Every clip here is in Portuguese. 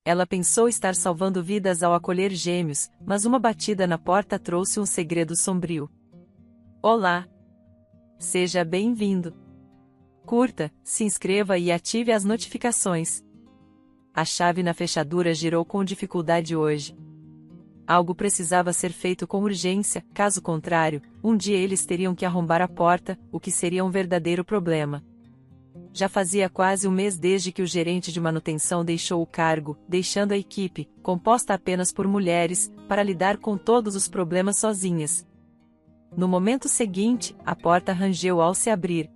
Ela pensou estar salvando vidas ao acolher gêmeos, mas uma batida na porta trouxe um segredo sombrio. Olá! Seja bem-vindo! Curta, se inscreva e ative as notificações. A chave na fechadura girou com dificuldade hoje. Algo precisava ser feito com urgência, caso contrário, um dia eles teriam que arrombar a porta, o que seria um verdadeiro problema. Já fazia quase um mês desde que o gerente de manutenção deixou o cargo, deixando a equipe, composta apenas por mulheres, para lidar com todos os problemas sozinhas. No momento seguinte, a porta rangeu ao se abrir.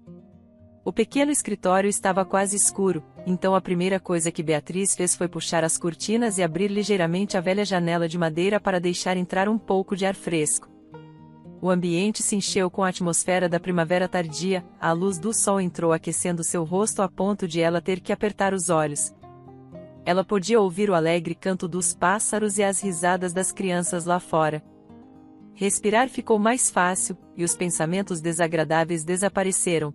O pequeno escritório estava quase escuro, então a primeira coisa que Beatriz fez foi puxar as cortinas e abrir ligeiramente a velha janela de madeira para deixar entrar um pouco de ar fresco. O ambiente se encheu com a atmosfera da primavera tardia, a luz do sol entrou aquecendo seu rosto a ponto de ela ter que apertar os olhos. Ela podia ouvir o alegre canto dos pássaros e as risadas das crianças lá fora. Respirar ficou mais fácil, e os pensamentos desagradáveis desapareceram.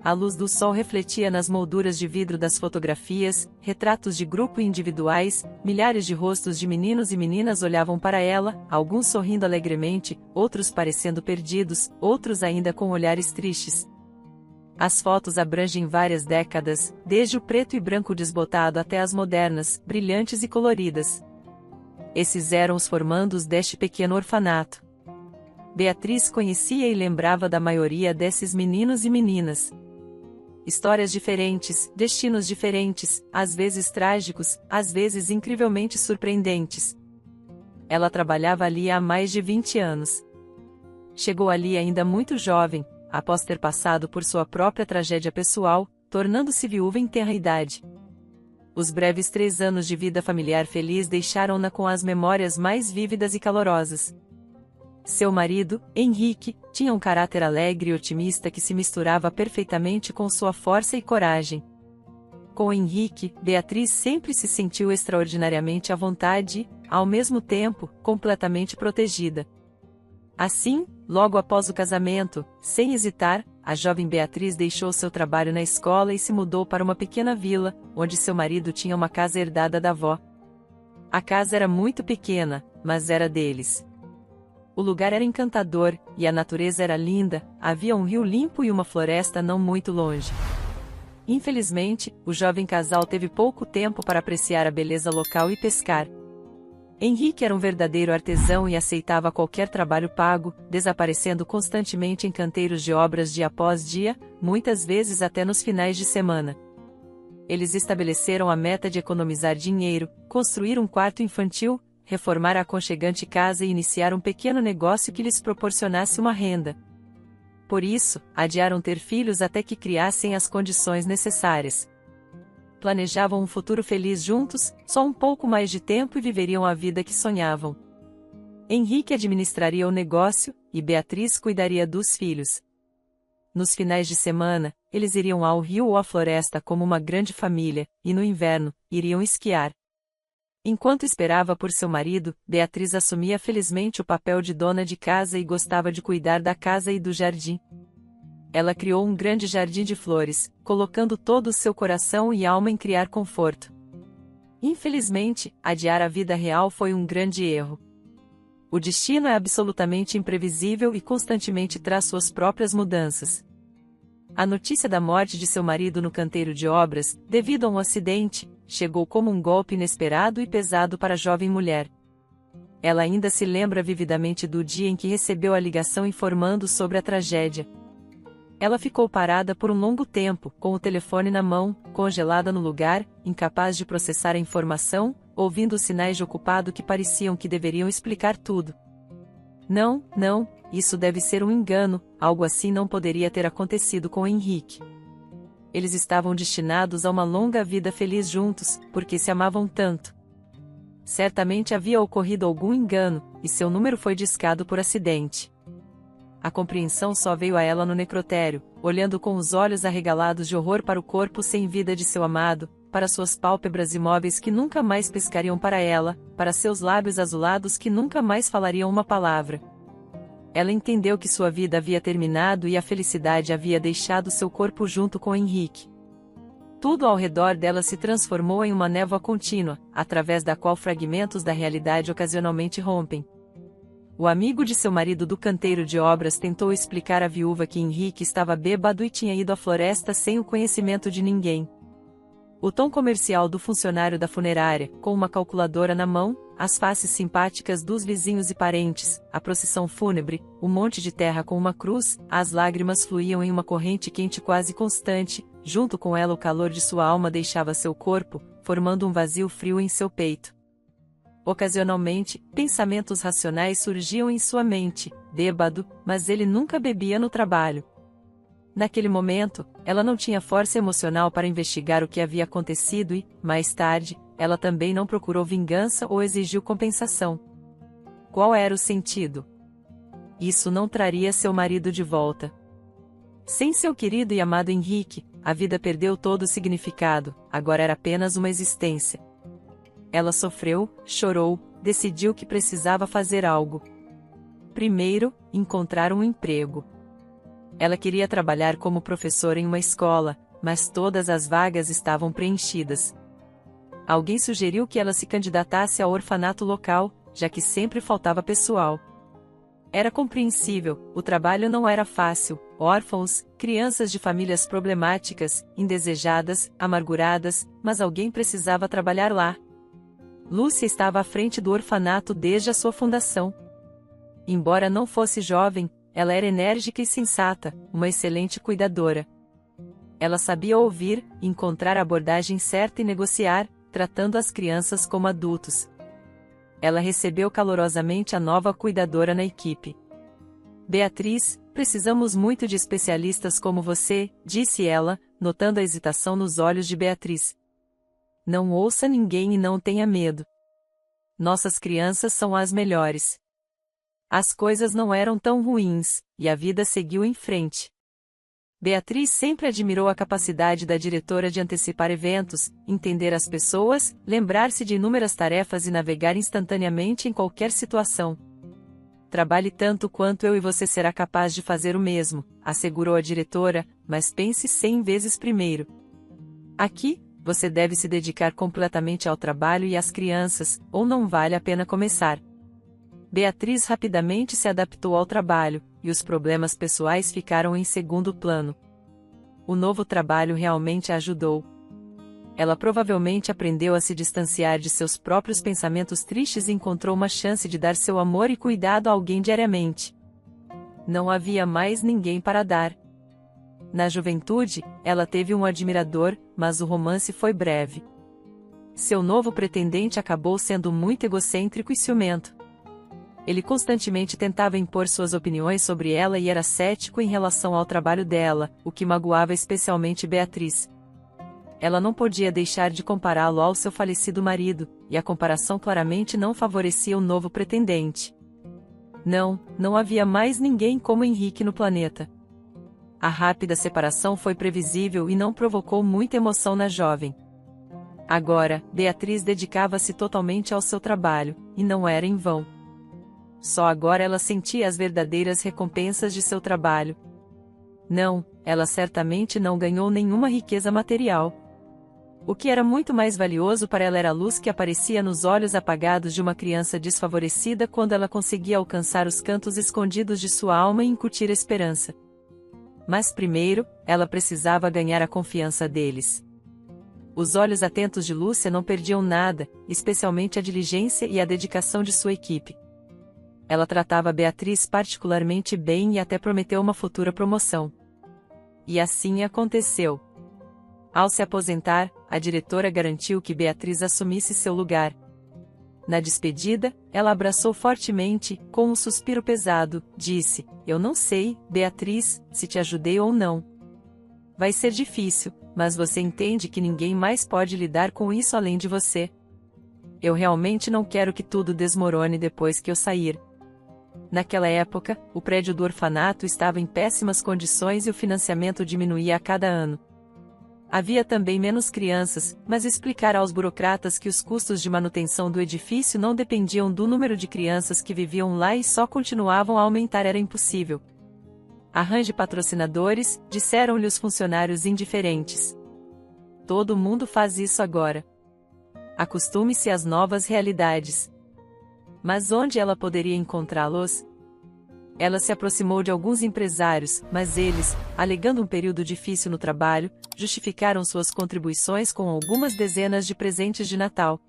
A luz do sol refletia nas molduras de vidro das fotografias, retratos de grupo e individuais, milhares de rostos de meninos e meninas olhavam para ela, alguns sorrindo alegremente, outros parecendo perdidos, outros ainda com olhares tristes. As fotos abrangem várias décadas, desde o preto e branco desbotado até as modernas, brilhantes e coloridas. Esses eram os formandos deste pequeno orfanato. Beatriz conhecia e lembrava da maioria desses meninos e meninas. Histórias diferentes, destinos diferentes, às vezes trágicos, às vezes incrivelmente surpreendentes. Ela trabalhava ali há mais de 20 anos. Chegou ali ainda muito jovem, após ter passado por sua própria tragédia pessoal, tornando-se viúva em tenra idade. Os breves 3 anos de vida familiar feliz deixaram-na com as memórias mais vívidas e calorosas. Seu marido, Henrique, tinha um caráter alegre e otimista que se misturava perfeitamente com sua força e coragem. Com Henrique, Beatriz sempre se sentiu extraordinariamente à vontade e, ao mesmo tempo, completamente protegida. Assim, logo após o casamento, sem hesitar, a jovem Beatriz deixou seu trabalho na escola e se mudou para uma pequena vila, onde seu marido tinha uma casa herdada da avó. A casa era muito pequena, mas era deles. O lugar era encantador, e a natureza era linda, havia um rio limpo e uma floresta não muito longe. Infelizmente, o jovem casal teve pouco tempo para apreciar a beleza local e pescar. Henrique era um verdadeiro artesão e aceitava qualquer trabalho pago, desaparecendo constantemente em canteiros de obras dia após dia, muitas vezes até nos finais de semana. Eles estabeleceram a meta de economizar dinheiro, construir um quarto infantil, reformar a aconchegante casa e iniciar um pequeno negócio que lhes proporcionasse uma renda. Por isso, adiaram ter filhos até que criassem as condições necessárias. Planejavam um futuro feliz juntos, só um pouco mais de tempo e viveriam a vida que sonhavam. Henrique administraria o negócio, e Beatriz cuidaria dos filhos. Nos finais de semana, eles iriam ao rio ou à floresta como uma grande família, e no inverno, iriam esquiar. Enquanto esperava por seu marido, Beatriz assumia felizmente o papel de dona de casa e gostava de cuidar da casa e do jardim. Ela criou um grande jardim de flores, colocando todo o seu coração e alma em criar conforto. Infelizmente, adiar a vida real foi um grande erro. O destino é absolutamente imprevisível e constantemente traz suas próprias mudanças. A notícia da morte de seu marido no canteiro de obras, devido a um acidente, chegou como um golpe inesperado e pesado para a jovem mulher. Ela ainda se lembra vividamente do dia em que recebeu a ligação informando sobre a tragédia. Ela ficou parada por um longo tempo, com o telefone na mão, congelada no lugar, incapaz de processar a informação, ouvindo os sinais de ocupado que pareciam que deveriam explicar tudo. Não, isso deve ser um engano, algo assim não poderia ter acontecido com Henrique. Eles estavam destinados a uma longa vida feliz juntos, porque se amavam tanto. Certamente havia ocorrido algum engano, e seu número foi discado por acidente. A compreensão só veio a ela no necrotério, olhando com os olhos arregalados de horror para o corpo sem vida de seu amado, para suas pálpebras imóveis que nunca mais piscariam para ela, para seus lábios azulados que nunca mais falariam uma palavra. Ela entendeu que sua vida havia terminado e a felicidade havia deixado seu corpo junto com Henrique. Tudo ao redor dela se transformou em uma névoa contínua, através da qual fragmentos da realidade ocasionalmente rompem. O amigo de seu marido do canteiro de obras tentou explicar à viúva que Henrique estava bêbado e tinha ido à floresta sem o conhecimento de ninguém. O tom comercial do funcionário da funerária, com uma calculadora na mão, as faces simpáticas dos vizinhos e parentes, a procissão fúnebre, o monte de terra com uma cruz, as lágrimas fluíam em uma corrente quente quase constante, junto com ela o calor de sua alma deixava seu corpo, formando um vazio frio em seu peito. Ocasionalmente, pensamentos racionais surgiam em sua mente, bêbado, mas ele nunca bebia no trabalho. Naquele momento, ela não tinha força emocional para investigar o que havia acontecido e, mais tarde, ela também não procurou vingança ou exigiu compensação. Qual era o sentido? Isso não traria seu marido de volta. Sem seu querido e amado Henrique, a vida perdeu todo o significado, agora era apenas uma existência. Ela sofreu, chorou, decidiu que precisava fazer algo. Primeiro, encontrar um emprego. Ela queria trabalhar como professora em uma escola, mas todas as vagas estavam preenchidas. Alguém sugeriu que ela se candidatasse ao orfanato local, já que sempre faltava pessoal. Era compreensível, o trabalho não era fácil, órfãos, crianças de famílias problemáticas, indesejadas, amarguradas, mas alguém precisava trabalhar lá. Lúcia estava à frente do orfanato desde a sua fundação. Embora não fosse jovem, ela era enérgica e sensata, uma excelente cuidadora. Ela sabia ouvir, encontrar a abordagem certa e negociar, tratando as crianças como adultos. Ela recebeu calorosamente a nova cuidadora na equipe. Beatriz, precisamos muito de especialistas como você, disse ela, notando a hesitação nos olhos de Beatriz. Não ouça ninguém e não tenha medo. Nossas crianças são as melhores. As coisas não eram tão ruins, e a vida seguiu em frente. Beatriz sempre admirou a capacidade da diretora de antecipar eventos, entender as pessoas, lembrar-se de inúmeras tarefas e navegar instantaneamente em qualquer situação. Trabalhe tanto quanto eu e você será capaz de fazer o mesmo, assegurou a diretora, mas pense 100 vezes primeiro. Aqui, você deve se dedicar completamente ao trabalho e às crianças, ou não vale a pena começar. Beatriz rapidamente se adaptou ao trabalho, e os problemas pessoais ficaram em segundo plano. O novo trabalho realmente a ajudou. Ela provavelmente aprendeu a se distanciar de seus próprios pensamentos tristes e encontrou uma chance de dar seu amor e cuidado a alguém diariamente. Não havia mais ninguém para dar. Na juventude, ela teve um admirador, mas o romance foi breve. Seu novo pretendente acabou sendo muito egocêntrico e ciumento. Ele constantemente tentava impor suas opiniões sobre ela e era cético em relação ao trabalho dela, o que magoava especialmente Beatriz. Ela não podia deixar de compará-lo ao seu falecido marido, e a comparação claramente não favorecia o novo pretendente. Não havia mais ninguém como Henrique no planeta. A rápida separação foi previsível e não provocou muita emoção na jovem. Agora, Beatriz dedicava-se totalmente ao seu trabalho, e não era em vão. Só agora ela sentia as verdadeiras recompensas de seu trabalho. Não, ela certamente não ganhou nenhuma riqueza material. O que era muito mais valioso para ela era a luz que aparecia nos olhos apagados de uma criança desfavorecida quando ela conseguia alcançar os cantos escondidos de sua alma e incutir esperança. Mas primeiro, ela precisava ganhar a confiança deles. Os olhos atentos de Lúcia não perdiam nada, especialmente a diligência e a dedicação de sua equipe. Ela tratava Beatriz particularmente bem e até prometeu uma futura promoção. E assim aconteceu. Ao se aposentar, a diretora garantiu que Beatriz assumisse seu lugar. Na despedida, ela abraçou fortemente, com um suspiro pesado, disse: "Eu não sei, Beatriz, se te ajudei ou não. Vai ser difícil, mas você entende que ninguém mais pode lidar com isso além de você. Eu realmente não quero que tudo desmorone depois que eu sair." Naquela época, o prédio do orfanato estava em péssimas condições e o financiamento diminuía a cada ano. Havia também menos crianças, mas explicar aos burocratas que os custos de manutenção do edifício não dependiam do número de crianças que viviam lá e só continuavam a aumentar era impossível. "Arranje patrocinadores", disseram-lhe os funcionários indiferentes. todo mundo faz isso agora. Acostume-se às novas realidades. Mas onde ela poderia encontrá-los? Ela se aproximou de alguns empresários, mas eles, alegando um período difícil no trabalho, justificaram suas contribuições com algumas dezenas de presentes de Natal.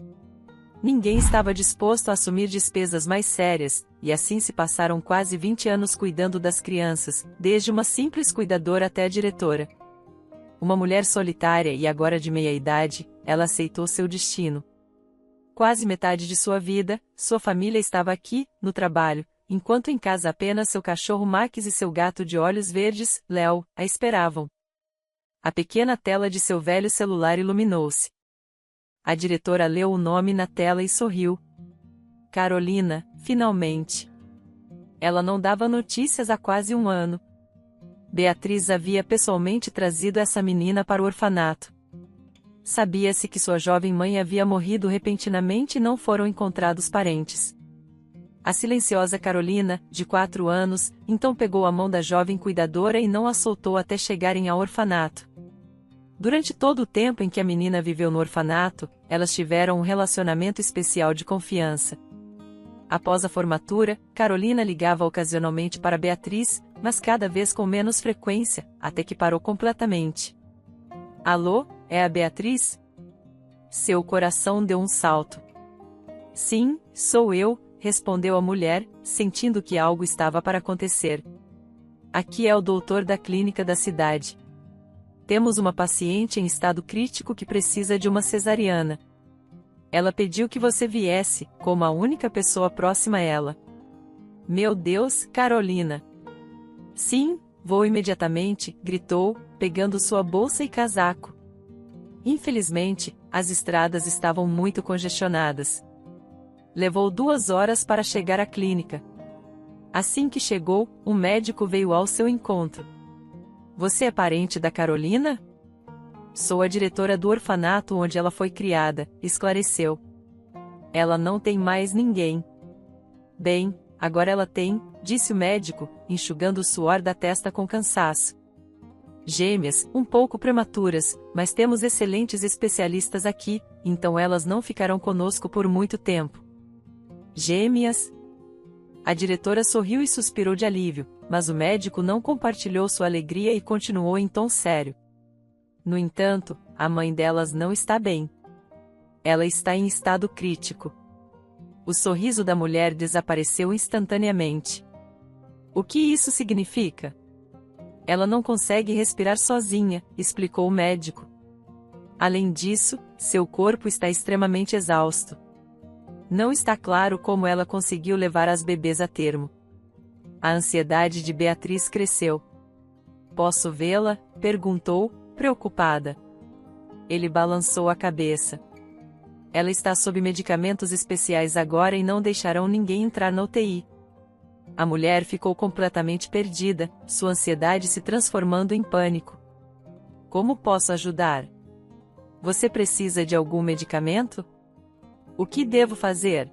Ninguém estava disposto a assumir despesas mais sérias, e assim se passaram quase 20 anos cuidando das crianças, desde uma simples cuidadora até a diretora. Uma mulher solitária e agora de meia-idade, ela aceitou seu destino. Quase metade de sua vida, sua família estava aqui, no trabalho, enquanto em casa apenas seu cachorro Max e seu gato de olhos verdes, Léo, a esperavam. A pequena tela de seu velho celular iluminou-se. A diretora leu o nome na tela e sorriu. Carolina, finalmente. Ela não dava notícias há quase um ano. Beatriz havia pessoalmente trazido essa menina para o orfanato. Sabia-se que sua jovem mãe havia morrido repentinamente e não foram encontrados parentes. A silenciosa Carolina, de 4 anos, então pegou a mão da jovem cuidadora e não a soltou até chegarem ao orfanato. Durante todo o tempo em que a menina viveu no orfanato, elas tiveram um relacionamento especial de confiança. Após a formatura, Carolina ligava ocasionalmente para Beatriz, mas cada vez com menos frequência, até que parou completamente. Alô, é a Beatriz? Seu coração deu um salto. Sim, sou eu, respondeu a mulher, sentindo que algo estava para acontecer. Aqui é o doutor da clínica da cidade. Temos uma paciente em estado crítico que precisa de uma cesariana. Ela pediu que você viesse, como a única pessoa próxima a ela. Meu Deus, Carolina! Sim, vou imediatamente, gritou, pegando sua bolsa e casaco. Infelizmente, as estradas estavam muito congestionadas. Levou 2 horas para chegar à clínica. Assim que chegou, um médico veio ao seu encontro. Você é parente da Carolina? Sou a diretora do orfanato onde ela foi criada, esclareceu. Ela não tem mais ninguém. Bem, agora ela tem, disse o médico, enxugando o suor da testa com cansaço. Gêmeas, um pouco prematuras, mas temos excelentes especialistas aqui, então elas não ficarão conosco por muito tempo. Gêmeas? A diretora sorriu e suspirou de alívio, mas o médico não compartilhou sua alegria e continuou em tom sério. No entanto, a mãe delas não está bem. Ela está em estado crítico. O sorriso da mulher desapareceu instantaneamente. O que isso significa? Ela não consegue respirar sozinha, explicou o médico. Além disso, seu corpo está extremamente exausto. Não está claro como ela conseguiu levar as bebês a termo. A ansiedade de Beatriz cresceu. Posso vê-la? Perguntou, preocupada. Ele balançou a cabeça. Ela está sob medicamentos especiais agora e não deixarão ninguém entrar na UTI. A mulher ficou completamente perdida, sua ansiedade se transformando em pânico. Como posso ajudar? Você precisa de algum medicamento? O que devo fazer?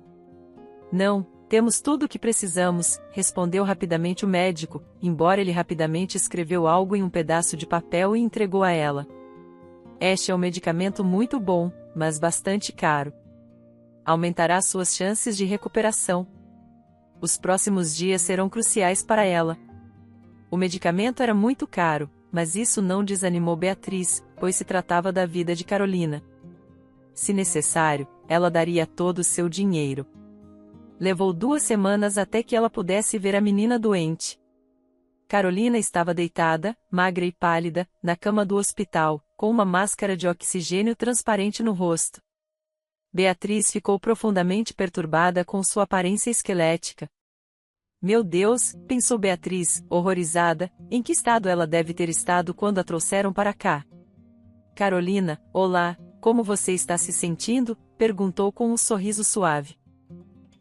Não, temos tudo o que precisamos, respondeu rapidamente o médico, embora ele rapidamente escreveu algo em um pedaço de papel e entregou a ela. Este é um medicamento muito bom, mas bastante caro. Aumentará suas chances de recuperação. Os próximos dias serão cruciais para ela. O medicamento era muito caro, mas isso não desanimou Beatriz, pois se tratava da vida de Carolina. Se necessário, ela daria todo o seu dinheiro. Levou 2 semanas até que ela pudesse ver a menina doente. Carolina estava deitada, magra e pálida, na cama do hospital, com uma máscara de oxigênio transparente no rosto. Beatriz ficou profundamente perturbada com sua aparência esquelética. Meu Deus, pensou Beatriz, horrorizada, em que estado ela deve ter estado quando a trouxeram para cá? Carolina, olá, como você está se sentindo? Perguntou com um sorriso suave.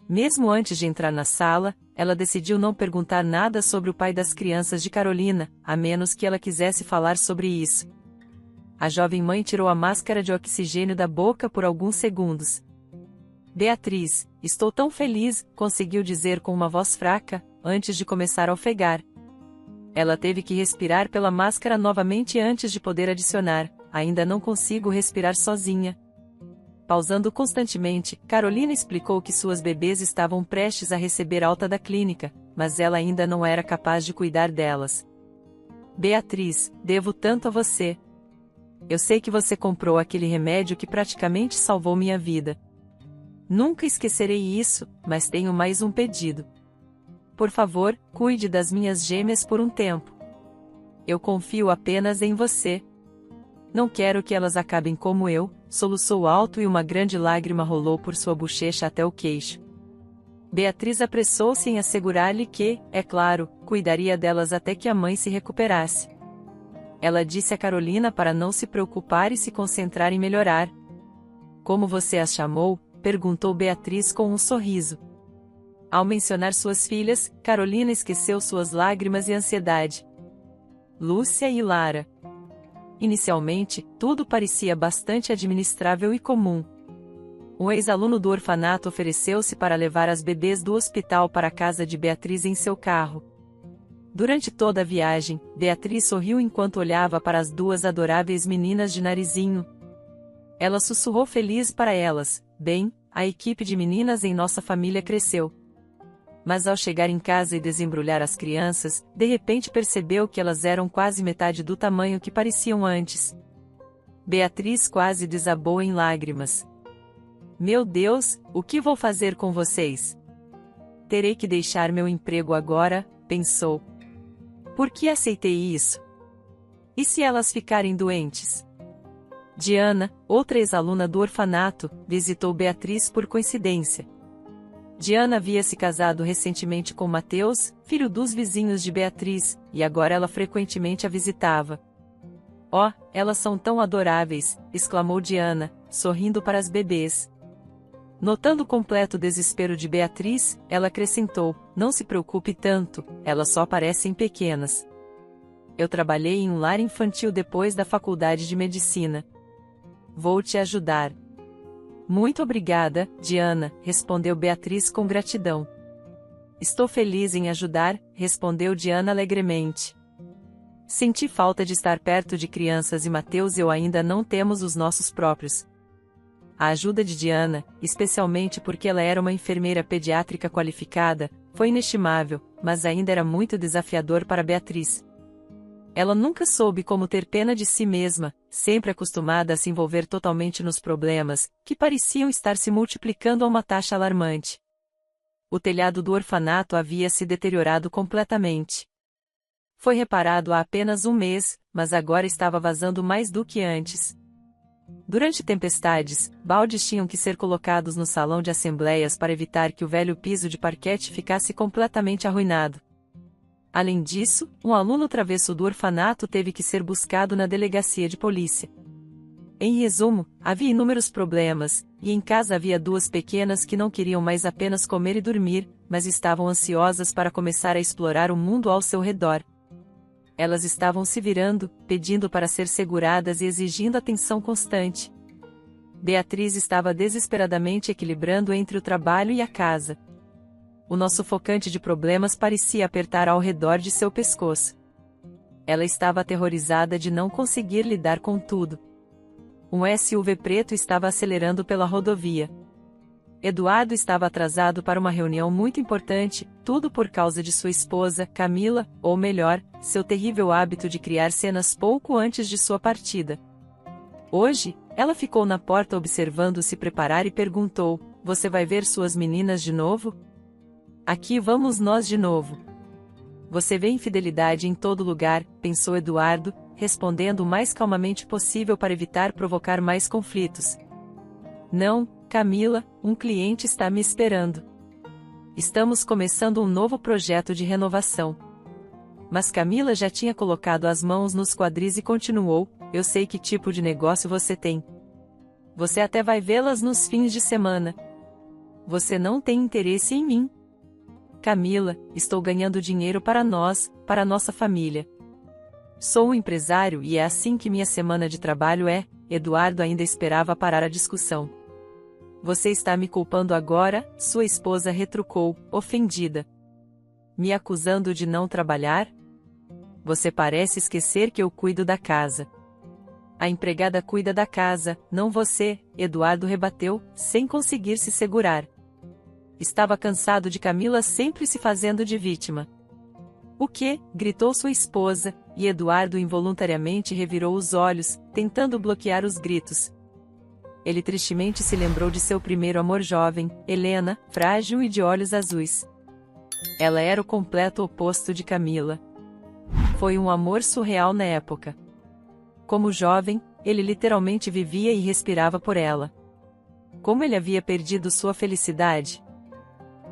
Mesmo antes de entrar na sala, ela decidiu não perguntar nada sobre o pai das crianças de Carolina, a menos que ela quisesse falar sobre isso. A jovem mãe tirou a máscara de oxigênio da boca por alguns segundos. Beatriz, estou tão feliz, conseguiu dizer com uma voz fraca, antes de começar a ofegar. Ela teve que respirar pela máscara novamente antes de poder adicionar, ainda não consigo respirar sozinha. Pausando constantemente, Carolina explicou que suas bebês estavam prestes a receber alta da clínica, mas ela ainda não era capaz de cuidar delas. Beatriz, devo tanto a você. Eu sei que você comprou aquele remédio que praticamente salvou minha vida. Nunca esquecerei isso, mas tenho mais um pedido. Por favor, cuide das minhas gêmeas por um tempo. Eu confio apenas em você. Não quero que elas acabem como eu, soluçou alto e uma grande lágrima rolou por sua bochecha até o queixo. Beatriz apressou-se em assegurar-lhe que, é claro, cuidaria delas até que a mãe se recuperasse. Ela disse a Carolina para não se preocupar e se concentrar em melhorar. Como você as chamou? Perguntou Beatriz com um sorriso. Ao mencionar suas filhas, Carolina esqueceu suas lágrimas e ansiedade. Lúcia e Lara. Inicialmente, tudo parecia bastante administrável e comum. Um ex-aluno do orfanato ofereceu-se para levar as bebês do hospital para a casa de Beatriz em seu carro. Durante toda a viagem, Beatriz sorriu enquanto olhava para as duas adoráveis meninas de narizinho. Ela sussurrou feliz para elas: bem, a equipe de meninas em nossa família cresceu. Mas ao chegar em casa e desembrulhar as crianças, de repente percebeu que elas eram quase metade do tamanho que pareciam antes. Beatriz quase desabou em lágrimas. Meu Deus, o que vou fazer com vocês? Terei que deixar meu emprego agora, pensou. Por que aceitei isso? E se elas ficarem doentes? Diana, outra ex-aluna do orfanato, visitou Beatriz por coincidência. Diana havia se casado recentemente com Mateus, filho dos vizinhos de Beatriz, e agora ela frequentemente a visitava. Oh, elas são tão adoráveis, exclamou Diana, sorrindo para as bebês. Notando o completo desespero de Beatriz, ela acrescentou: não se preocupe tanto, elas só parecem pequenas. Eu trabalhei em um lar infantil depois da faculdade de medicina. Vou te ajudar. Muito obrigada, Diana, respondeu Beatriz com gratidão. Estou feliz em ajudar, respondeu Diana alegremente. Senti falta de estar perto de crianças e Mateus e eu ainda não temos os nossos próprios. A ajuda de Diana, especialmente porque ela era uma enfermeira pediátrica qualificada, foi inestimável, mas ainda era muito desafiador para Beatriz. Ela nunca soube como ter pena de si mesma, sempre acostumada a se envolver totalmente nos problemas, que pareciam estar se multiplicando a uma taxa alarmante. O telhado do orfanato havia se deteriorado completamente. Foi reparado há apenas um mês, mas agora estava vazando mais do que antes. Durante tempestades, baldes tinham que ser colocados no salão de assembleias para evitar que o velho piso de parquete ficasse completamente arruinado. Além disso, um aluno travesso do orfanato teve que ser buscado na delegacia de polícia. Em resumo, havia inúmeros problemas, e em casa havia duas pequenas que não queriam mais apenas comer e dormir, mas estavam ansiosas para começar a explorar o mundo ao seu redor. Elas estavam se virando, pedindo para ser seguradas e exigindo atenção constante. Beatriz estava desesperadamente equilibrando entre o trabalho e a casa. O nosso sufocante de problemas parecia apertar ao redor de seu pescoço. Ela estava aterrorizada de não conseguir lidar com tudo. Um SUV preto estava acelerando pela rodovia. Eduardo estava atrasado para uma reunião muito importante, tudo por causa de sua esposa, Camila, ou melhor, seu terrível hábito de criar cenas pouco antes de sua partida. Hoje, ela ficou na porta observando se preparar e perguntou: você vai ver suas meninas de novo? Aqui vamos nós de novo. Você vê infidelidade em todo lugar, pensou Eduardo, respondendo o mais calmamente possível para evitar provocar mais conflitos. Não, Camila, um cliente está me esperando. Estamos começando um novo projeto de renovação. Mas Camila já tinha colocado as mãos nos quadris e continuou: eu sei que tipo de negócio você tem. Você até vai vê-las nos fins de semana. Você não tem interesse em mim. Camila, estou ganhando dinheiro para nós, para nossa família. Sou um empresário e é assim que minha semana de trabalho é. Eduardo ainda esperava parar a discussão. Você está me culpando agora? Sua esposa retrucou, ofendida. Me acusando de não trabalhar? Você parece esquecer que eu cuido da casa. A empregada cuida da casa, não você, Eduardo rebateu, sem conseguir se segurar. Estava cansado de Camila sempre se fazendo de vítima. O quê? Gritou sua esposa, e Eduardo involuntariamente revirou os olhos, tentando bloquear os gritos. Ele tristemente se lembrou de seu primeiro amor jovem, Helena, frágil e de olhos azuis. Ela era o completo oposto de Camila. Foi um amor surreal na época. Como jovem, ele literalmente vivia e respirava por ela. Como ele havia perdido sua felicidade?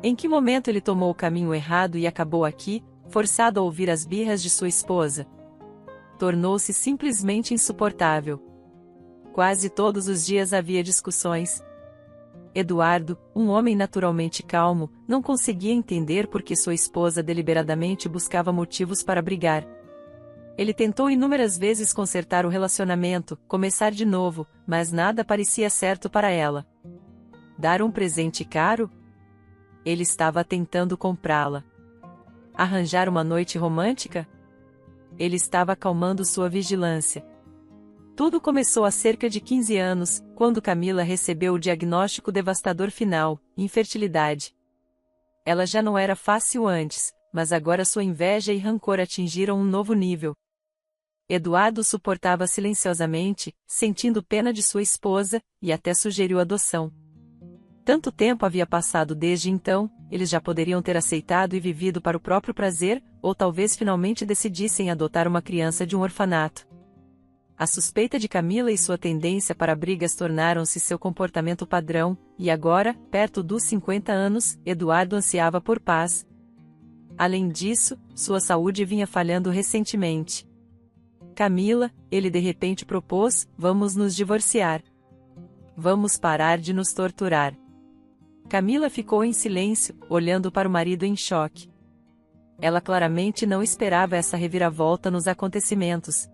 Em que momento ele tomou o caminho errado e acabou aqui, forçado a ouvir as birras de sua esposa? Tornou-se simplesmente insuportável. Quase todos os dias havia discussões. Eduardo, um homem naturalmente calmo, não conseguia entender por que sua esposa deliberadamente buscava motivos para brigar. Ele tentou inúmeras vezes consertar o relacionamento, começar de novo, mas nada parecia certo para ela. Dar um presente caro? Ele estava tentando comprá-la. Arranjar uma noite romântica? Ele estava acalmando sua vigilância. Tudo começou há cerca de 15 anos, quando Camila recebeu o diagnóstico devastador final, infertilidade. Ela já não era fácil antes, mas agora sua inveja e rancor atingiram um novo nível. Eduardo suportava silenciosamente, sentindo pena de sua esposa, e até sugeriu adoção. Tanto tempo havia passado desde então, eles já poderiam ter aceitado e vivido para o próprio prazer, ou talvez finalmente decidissem adotar uma criança de um orfanato. A suspeita de Camila e sua tendência para brigas tornaram-se seu comportamento padrão, e agora, perto dos 50 anos, Eduardo ansiava por paz. Além disso, sua saúde vinha falhando recentemente. Camila, ele de repente propôs, vamos nos divorciar. Vamos parar de nos torturar. Camila ficou em silêncio, olhando para o marido em choque. Ela claramente não esperava essa reviravolta nos acontecimentos.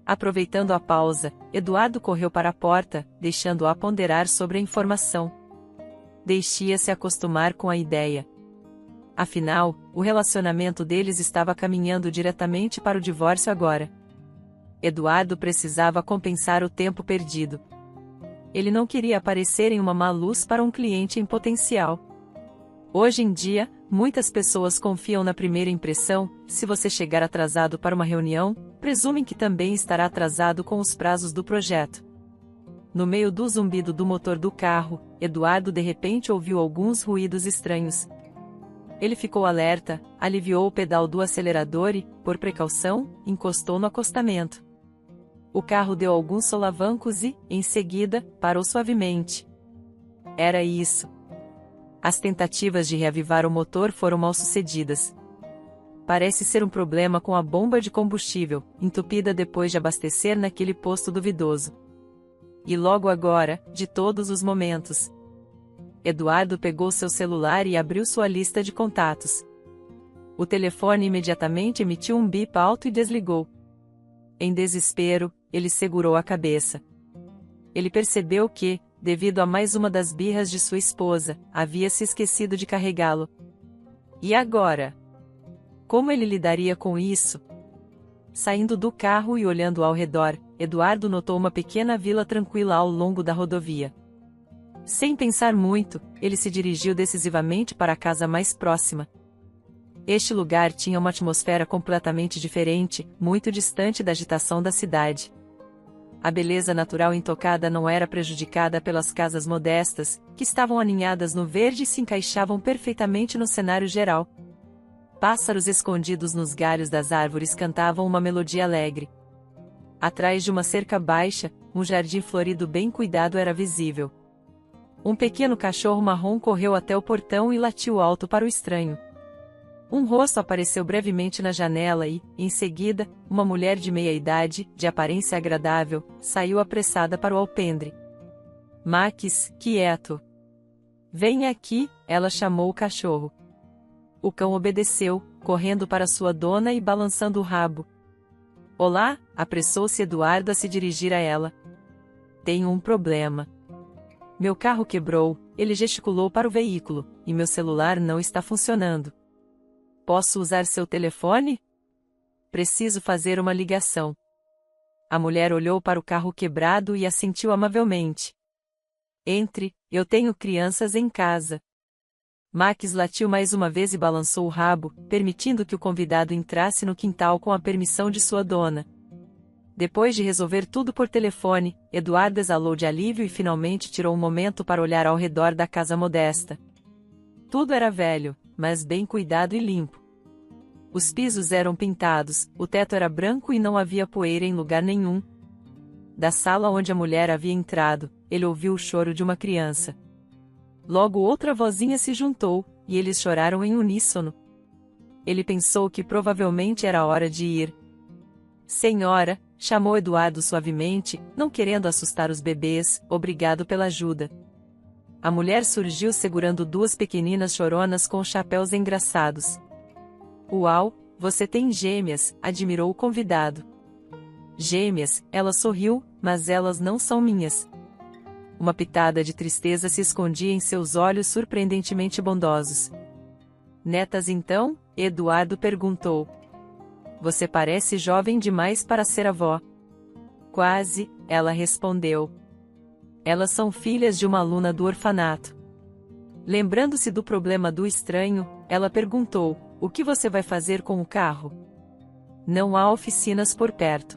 Aproveitando a pausa, Eduardo correu para a porta, deixando-a ponderar sobre a informação. Deixia-se acostumar com a ideia. Afinal, o relacionamento deles estava caminhando diretamente para o divórcio agora. Eduardo precisava compensar o tempo perdido. Ele não queria aparecer em uma má luz para um cliente em potencial. Hoje em dia, muitas pessoas confiam na primeira impressão. Se você chegar atrasado para uma reunião, presumem que também estará atrasado com os prazos do projeto. No meio do zumbido do motor do carro, Eduardo de repente ouviu alguns ruídos estranhos. Ele ficou alerta, aliviou o pedal do acelerador e, por precaução, encostou no acostamento. O carro deu alguns solavancos e, em seguida, parou suavemente. Era isso. As tentativas de reavivar o motor foram mal-sucedidas. Parece ser um problema com a bomba de combustível, entupida depois de abastecer naquele posto duvidoso. E logo agora, de todos os momentos. Eduardo pegou seu celular e abriu sua lista de contatos. O telefone imediatamente emitiu um bip alto e desligou. Em desespero, ele segurou a cabeça. Ele percebeu que, devido a mais uma das birras de sua esposa, havia se esquecido de carregá-lo. E agora? Como ele lidaria com isso? Saindo do carro e olhando ao redor, Eduardo notou uma pequena vila tranquila ao longo da rodovia. Sem pensar muito, ele se dirigiu decisivamente para a casa mais próxima. Este lugar tinha uma atmosfera completamente diferente, muito distante da agitação da cidade. A beleza natural intocada não era prejudicada pelas casas modestas, que estavam aninhadas no verde e se encaixavam perfeitamente no cenário geral. Pássaros escondidos nos galhos das árvores cantavam uma melodia alegre. Atrás de uma cerca baixa, um jardim florido bem cuidado era visível. Um pequeno cachorro marrom correu até o portão e latiu alto para o estranho. Um rosto apareceu brevemente na janela e, em seguida, uma mulher de meia-idade, de aparência agradável, saiu apressada para o alpendre. Max, quieto. Venha aqui, ela chamou o cachorro. O cão obedeceu, correndo para sua dona e balançando o rabo. Olá, apressou-se Eduardo a se dirigir a ela. Tenho um problema. Meu carro quebrou, ele gesticulou para o veículo, e meu celular não está funcionando. Posso usar seu telefone? Preciso fazer uma ligação. A mulher olhou para o carro quebrado e assentiu amavelmente. Entre, eu tenho crianças em casa. Max latiu mais uma vez e balançou o rabo, permitindo que o convidado entrasse no quintal com a permissão de sua dona. Depois de resolver tudo por telefone, Eduardo exalou de alívio e finalmente tirou um momento para olhar ao redor da casa modesta. Tudo era velho, mas bem cuidado e limpo. Os pisos eram pintados, o teto era branco e não havia poeira em lugar nenhum. Da sala onde a mulher havia entrado, ele ouviu o choro de uma criança. Logo outra vozinha se juntou, e eles choraram em uníssono. Ele pensou que provavelmente era hora de ir. Senhora, chamou Eduardo suavemente, não querendo assustar os bebês, obrigado pela ajuda. A mulher surgiu segurando duas pequeninas choronas com chapéus engraçados. Uau, você tem gêmeas, admirou o convidado. Gêmeas, ela sorriu, mas elas não são minhas. Uma pitada de tristeza se escondia em seus olhos surpreendentemente bondosos. Netas então? Eduardo perguntou. Você parece jovem demais para ser avó. Quase, ela respondeu. Elas são filhas de uma aluna do orfanato. Lembrando-se do problema do estranho, ela perguntou, o que você vai fazer com o carro? Não há oficinas por perto.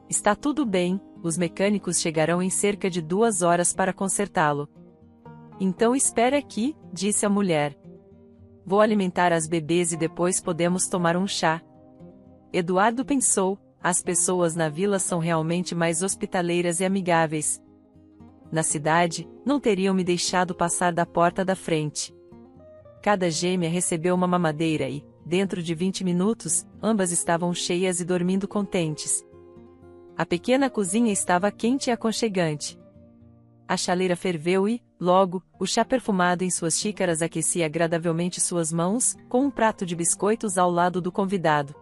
Está tudo bem, os mecânicos chegarão em cerca de 2 horas para consertá-lo. Então espere aqui, disse a mulher. Vou alimentar as bebês e depois podemos tomar um chá. Eduardo pensou, as pessoas na vila são realmente mais hospitaleiras e amigáveis. Na cidade, não teriam me deixado passar da porta da frente. Cada gêmea recebeu uma mamadeira e, dentro de 20 minutos, ambas estavam cheias e dormindo contentes. A pequena cozinha estava quente e aconchegante. A chaleira ferveu e, logo, o chá perfumado em suas xícaras aquecia agradavelmente suas mãos, com um prato de biscoitos ao lado do convidado.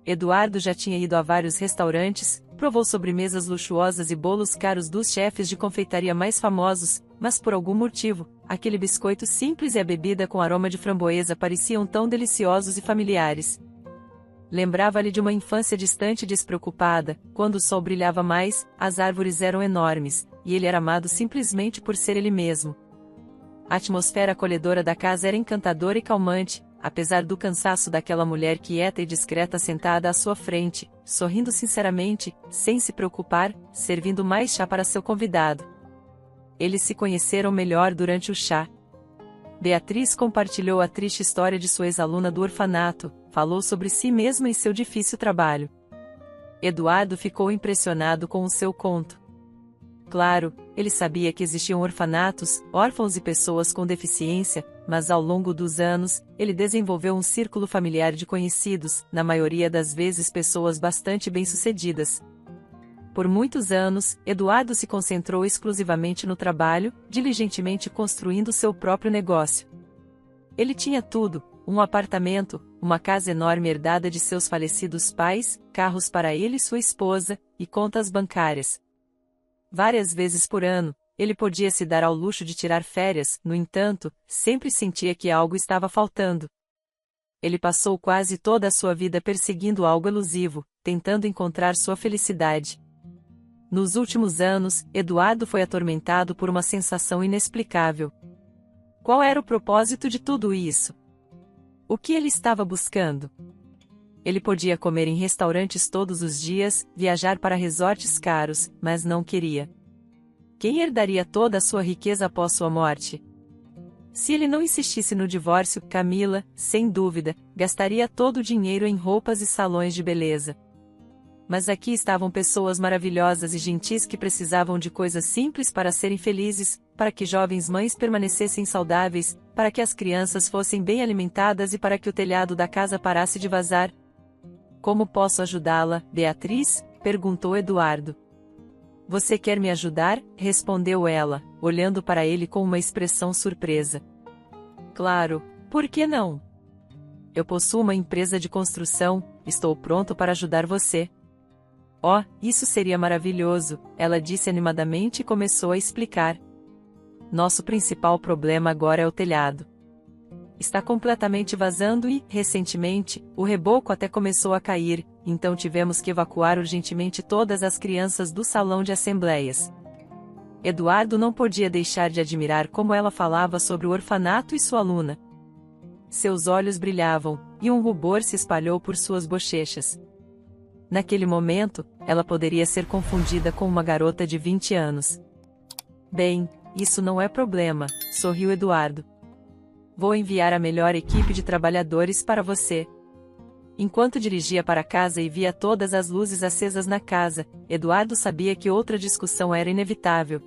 Eduardo já tinha ido a vários restaurantes, provou sobremesas luxuosas e bolos caros dos chefes de confeitaria mais famosos, mas por algum motivo, aquele biscoito simples e a bebida com aroma de framboesa pareciam tão deliciosos e familiares. Lembrava-lhe de uma infância distante e despreocupada, quando o sol brilhava mais, as árvores eram enormes, e ele era amado simplesmente por ser ele mesmo. A atmosfera acolhedora da casa era encantadora e calmante, apesar do cansaço daquela mulher quieta e discreta sentada à sua frente, sorrindo sinceramente, sem se preocupar, servindo mais chá para seu convidado. Eles se conheceram melhor durante o chá. Beatriz compartilhou a triste história de sua ex-aluna do orfanato, falou sobre si mesma e seu difícil trabalho. Eduardo ficou impressionado com o seu conto. Claro, ele sabia que existiam orfanatos, órfãos e pessoas com deficiência, mas ao longo dos anos, ele desenvolveu um círculo familiar de conhecidos, na maioria das vezes pessoas bastante bem-sucedidas. Por muitos anos, Eduardo se concentrou exclusivamente no trabalho, diligentemente construindo seu próprio negócio. Ele tinha tudo: um apartamento, uma casa enorme herdada de seus falecidos pais, carros para ele e sua esposa, e contas bancárias. Várias vezes por ano, ele podia se dar ao luxo de tirar férias, no entanto, sempre sentia que algo estava faltando. Ele passou quase toda a sua vida perseguindo algo elusivo, tentando encontrar sua felicidade. Nos últimos anos, Eduardo foi atormentado por uma sensação inexplicável. Qual era o propósito de tudo isso? O que ele estava buscando? Ele podia comer em restaurantes todos os dias, viajar para resorts caros, mas não queria. Quem herdaria toda a sua riqueza após sua morte? Se ele não insistisse no divórcio, Camila, sem dúvida, gastaria todo o dinheiro em roupas e salões de beleza. Mas aqui estavam pessoas maravilhosas e gentis que precisavam de coisas simples para serem felizes, para que jovens mães permanecessem saudáveis, para que as crianças fossem bem alimentadas e para que o telhado da casa parasse de vazar. Como posso ajudá-la, Beatriz? Perguntou Eduardo. Você quer me ajudar? Respondeu ela, olhando para ele com uma expressão surpresa. Claro, por que não? Eu possuo uma empresa de construção, estou pronto para ajudar você. Oh, isso seria maravilhoso, ela disse animadamente e começou a explicar. Nosso principal problema agora é o telhado. Está completamente vazando e, recentemente, o reboco até começou a cair, então tivemos que evacuar urgentemente todas as crianças do salão de assembleias. Eduardo não podia deixar de admirar como ela falava sobre o orfanato e sua aluna. Seus olhos brilhavam, e um rubor se espalhou por suas bochechas. Naquele momento, ela poderia ser confundida com uma garota de 20 anos. Bem, isso não é problema, sorriu Eduardo. Vou enviar a melhor equipe de trabalhadores para você. Enquanto dirigia para casa e via todas as luzes acesas na casa, Eduardo sabia que outra discussão era inevitável.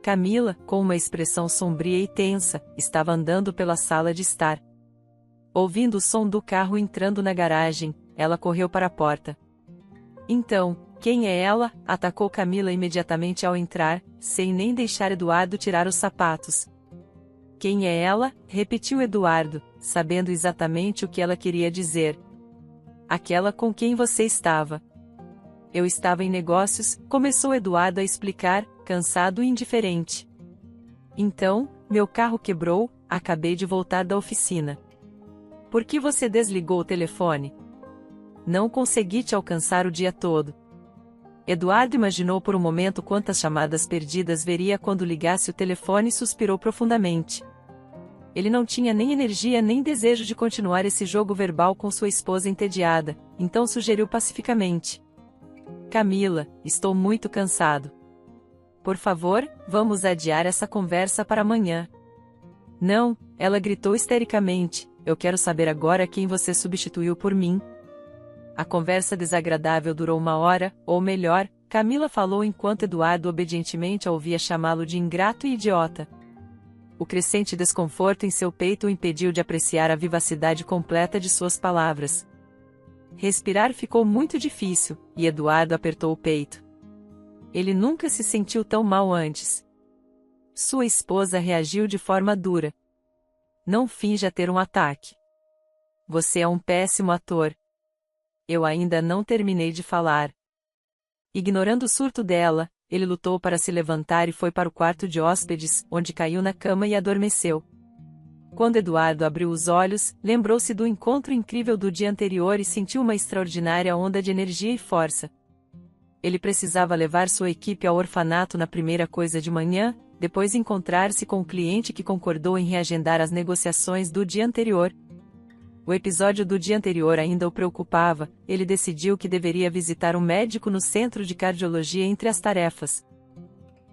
Camila, com uma expressão sombria e tensa, estava andando pela sala de estar. Ouvindo o som do carro entrando na garagem, ela correu para a porta. Então, quem é ela? Atacou Camila imediatamente ao entrar, sem nem deixar Eduardo tirar os sapatos. Quem é ela? Repetiu Eduardo, sabendo exatamente o que ela queria dizer. Aquela com quem você estava. Eu estava em negócios, começou Eduardo a explicar, cansado e indiferente. Então, meu carro quebrou, acabei de voltar da oficina. Por que você desligou o telefone? Não consegui te alcançar o dia todo. Eduardo imaginou por um momento quantas chamadas perdidas veria quando ligasse o telefone e suspirou profundamente. Ele não tinha nem energia nem desejo de continuar esse jogo verbal com sua esposa entediada, então sugeriu pacificamente. Camila, estou muito cansado. Por favor, vamos adiar essa conversa para amanhã. Não, ela gritou histericamente, eu quero saber agora quem você substituiu por mim. A conversa desagradável durou 1 hora, ou melhor, Camila falou enquanto Eduardo obedientemente a ouvia chamá-lo de ingrato e idiota. O crescente desconforto em seu peito o impediu de apreciar a vivacidade completa de suas palavras. Respirar ficou muito difícil, e Eduardo apertou o peito. Ele nunca se sentiu tão mal antes. Sua esposa reagiu de forma dura. Não finja ter um ataque. Você é um péssimo ator. Eu ainda não terminei de falar. Ignorando o surto dela, ele lutou para se levantar e foi para o quarto de hóspedes, onde caiu na cama e adormeceu. Quando Eduardo abriu os olhos, lembrou-se do encontro incrível do dia anterior e sentiu uma extraordinária onda de energia e força. Ele precisava levar sua equipe ao orfanato na primeira coisa de manhã, depois encontrar-se com o cliente que concordou em reagendar as negociações do dia anterior. O episódio do dia anterior ainda o preocupava, ele decidiu que deveria visitar um médico no centro de cardiologia entre as tarefas.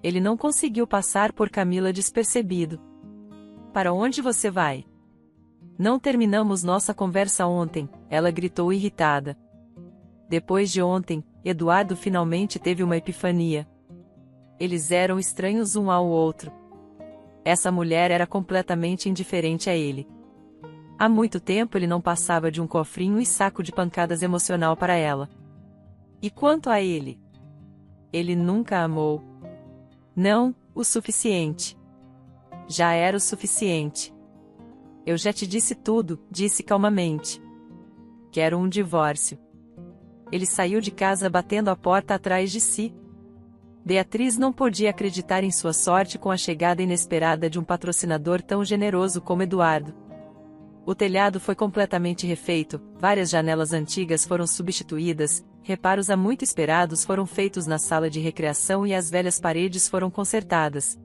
Ele não conseguiu passar por Camila despercebido. Para onde você vai? Não terminamos nossa conversa ontem, ela gritou irritada. Depois de ontem, Eduardo finalmente teve uma epifania. Eles eram estranhos um ao outro. Essa mulher era completamente indiferente a ele. Há muito tempo ele não passava de um cofrinho e saco de pancadas emocional para ela. E quanto a ele? Ele nunca a amou. Não, o suficiente. Já era o suficiente. Eu já te disse tudo, disse calmamente. Quero um divórcio. Ele saiu de casa batendo a porta atrás de si. Beatriz não podia acreditar em sua sorte com a chegada inesperada de um patrocinador tão generoso como Eduardo. O telhado foi completamente refeito, várias janelas antigas foram substituídas, reparos há muito esperados foram feitos na sala de recreação e as velhas paredes foram consertadas.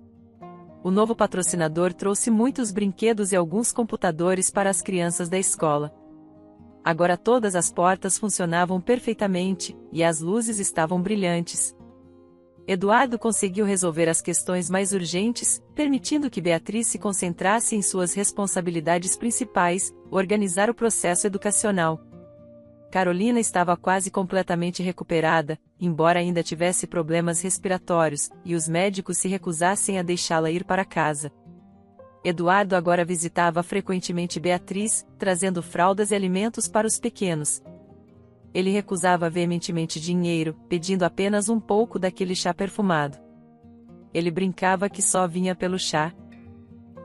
O novo patrocinador trouxe muitos brinquedos e alguns computadores para as crianças da escola. Agora todas as portas funcionavam perfeitamente, e as luzes estavam brilhantes. Eduardo conseguiu resolver as questões mais urgentes, permitindo que Beatriz se concentrasse em suas responsabilidades principais, organizar o processo educacional. Carolina estava quase completamente recuperada, embora ainda tivesse problemas respiratórios, e os médicos se recusassem a deixá-la ir para casa. Eduardo agora visitava frequentemente Beatriz, trazendo fraldas e alimentos para os pequenos. Ele recusava veementemente dinheiro, pedindo apenas um pouco daquele chá perfumado. Ele brincava que só vinha pelo chá.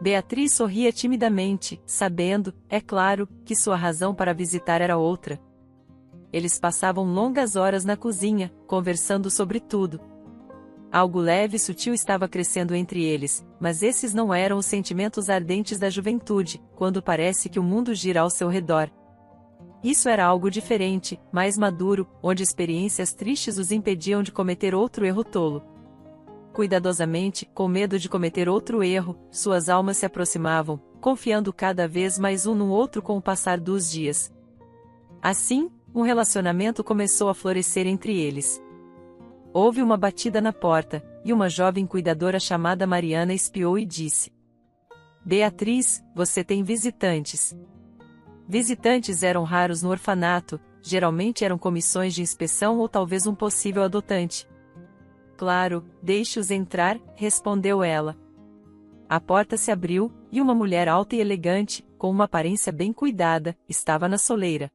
Beatriz sorria timidamente, sabendo, é claro, que sua razão para visitar era outra. Eles passavam longas horas na cozinha, conversando sobre tudo. Algo leve e sutil estava crescendo entre eles, mas esses não eram os sentimentos ardentes da juventude, quando parece que o mundo gira ao seu redor. Isso era algo diferente, mais maduro, onde experiências tristes os impediam de cometer outro erro tolo. Cuidadosamente, com medo de cometer outro erro, suas almas se aproximavam, confiando cada vez mais um no outro com o passar dos dias. Assim, um relacionamento começou a florescer entre eles. Houve uma batida na porta, e uma jovem cuidadora chamada Mariana espiou e disse: Beatriz, você tem visitantes. Visitantes eram raros no orfanato, geralmente eram comissões de inspeção ou talvez um possível adotante. Claro, deixe-os entrar, respondeu ela. A porta se abriu, e uma mulher alta e elegante, com uma aparência bem cuidada, estava na soleira.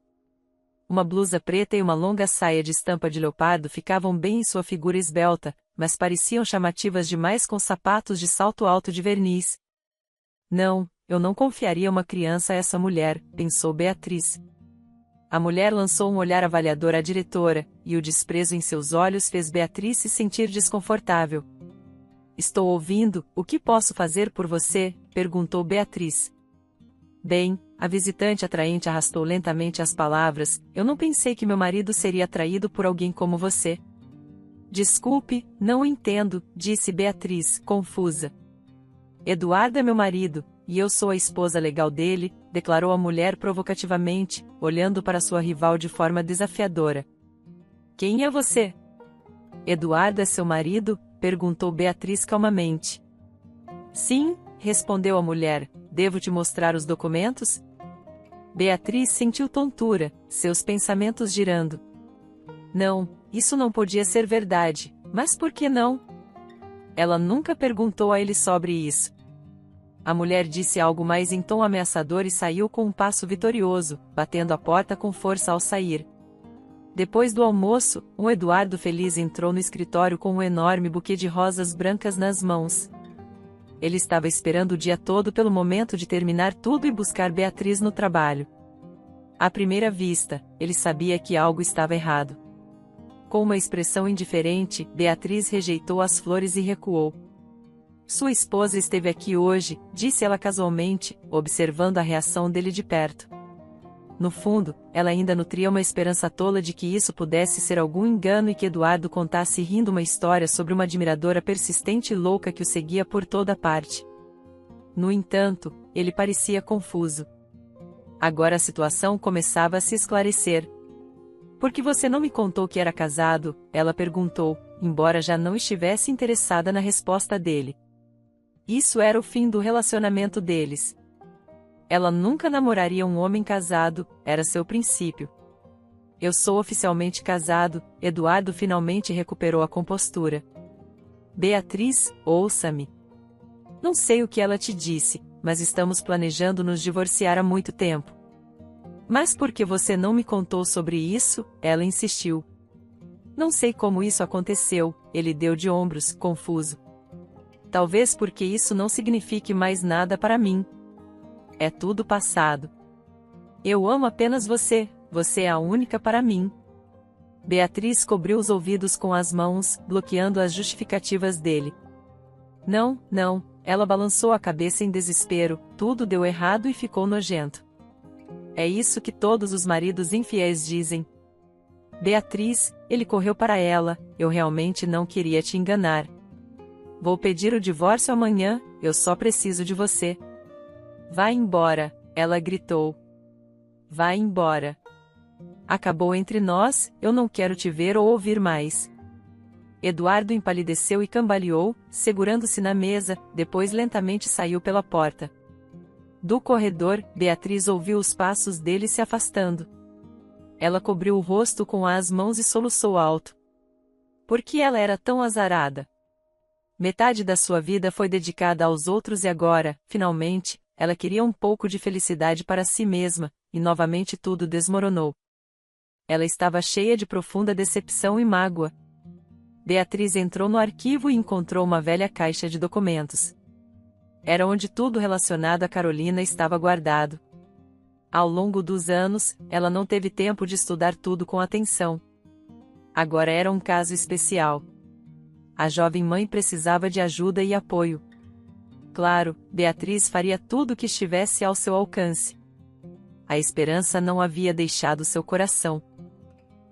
Uma blusa preta e uma longa saia de estampa de leopardo ficavam bem em sua figura esbelta, mas pareciam chamativas demais com sapatos de salto alto de verniz. Não, eu não confiaria uma criança a essa mulher, pensou Beatriz. A mulher lançou um olhar avaliador à diretora, e o desprezo em seus olhos fez Beatriz se sentir desconfortável. Estou ouvindo, o que posso fazer por você? Perguntou Beatriz. Bem, a visitante atraente arrastou lentamente as palavras, eu não pensei que meu marido seria atraído por alguém como você. Desculpe, não entendo, disse Beatriz, confusa. Eduardo é meu marido, e eu sou a esposa legal dele, declarou a mulher provocativamente, olhando para sua rival de forma desafiadora. Quem é você? Eduardo é seu marido? Perguntou Beatriz calmamente. Sim, respondeu a mulher, devo te mostrar os documentos? Beatriz sentiu tontura, seus pensamentos girando. Não, isso não podia ser verdade, mas por que não? Ela nunca perguntou a ele sobre isso. A mulher disse algo mais em tom ameaçador e saiu com um passo vitorioso, batendo a porta com força ao sair. Depois do almoço, um Eduardo feliz entrou no escritório com um enorme buquê de rosas brancas nas mãos. Ele estava esperando o dia todo pelo momento de terminar tudo e buscar Beatriz no trabalho. À primeira vista, ele sabia que algo estava errado. Com uma expressão indiferente, Beatriz rejeitou as flores e recuou. Sua esposa esteve aqui hoje, disse ela casualmente, observando a reação dele de perto. No fundo, ela ainda nutria uma esperança tola de que isso pudesse ser algum engano e que Eduardo contasse rindo uma história sobre uma admiradora persistente e louca que o seguia por toda parte. No entanto, ele parecia confuso. Agora a situação começava a se esclarecer. Por que você não me contou que era casado? Ela perguntou, embora já não estivesse interessada na resposta dele. Isso era o fim do relacionamento deles. Ela nunca namoraria um homem casado, era seu princípio. Eu sou oficialmente casado, Eduardo finalmente recuperou a compostura. Beatriz, ouça-me. Não sei o que ela te disse, mas estamos planejando nos divorciar há muito tempo. Mas por que você não me contou sobre isso? Ela insistiu. Não sei como isso aconteceu, ele deu de ombros, confuso. Talvez porque isso não signifique mais nada para mim. É tudo passado. Eu amo apenas você, você é a única para mim. Beatriz cobriu os ouvidos com as mãos, bloqueando as justificativas dele. Não, não, ela balançou a cabeça em desespero, tudo deu errado e ficou nojento. É isso que todos os maridos infiéis dizem. Beatriz, ele correu para ela, eu realmente não queria te enganar. Vou pedir o divórcio amanhã, eu só preciso de você. Vá embora, ela gritou. Vá embora. Acabou entre nós, eu não quero te ver ou ouvir mais. Eduardo empalideceu e cambaleou, segurando-se na mesa, depois lentamente saiu pela porta. Do corredor, Beatriz ouviu os passos dele se afastando. Ela cobriu o rosto com as mãos e soluçou alto. Por que ela era tão azarada? Metade da sua vida foi dedicada aos outros e agora, finalmente, ela queria um pouco de felicidade para si mesma, e novamente tudo desmoronou. Ela estava cheia de profunda decepção e mágoa. Beatriz entrou no arquivo e encontrou uma velha caixa de documentos. Era onde tudo relacionado a Carolina estava guardado. Ao longo dos anos, ela não teve tempo de estudar tudo com atenção. Agora era um caso especial. A jovem mãe precisava de ajuda e apoio. Claro, Beatriz faria tudo o que estivesse ao seu alcance. a esperança não havia deixado seu coração.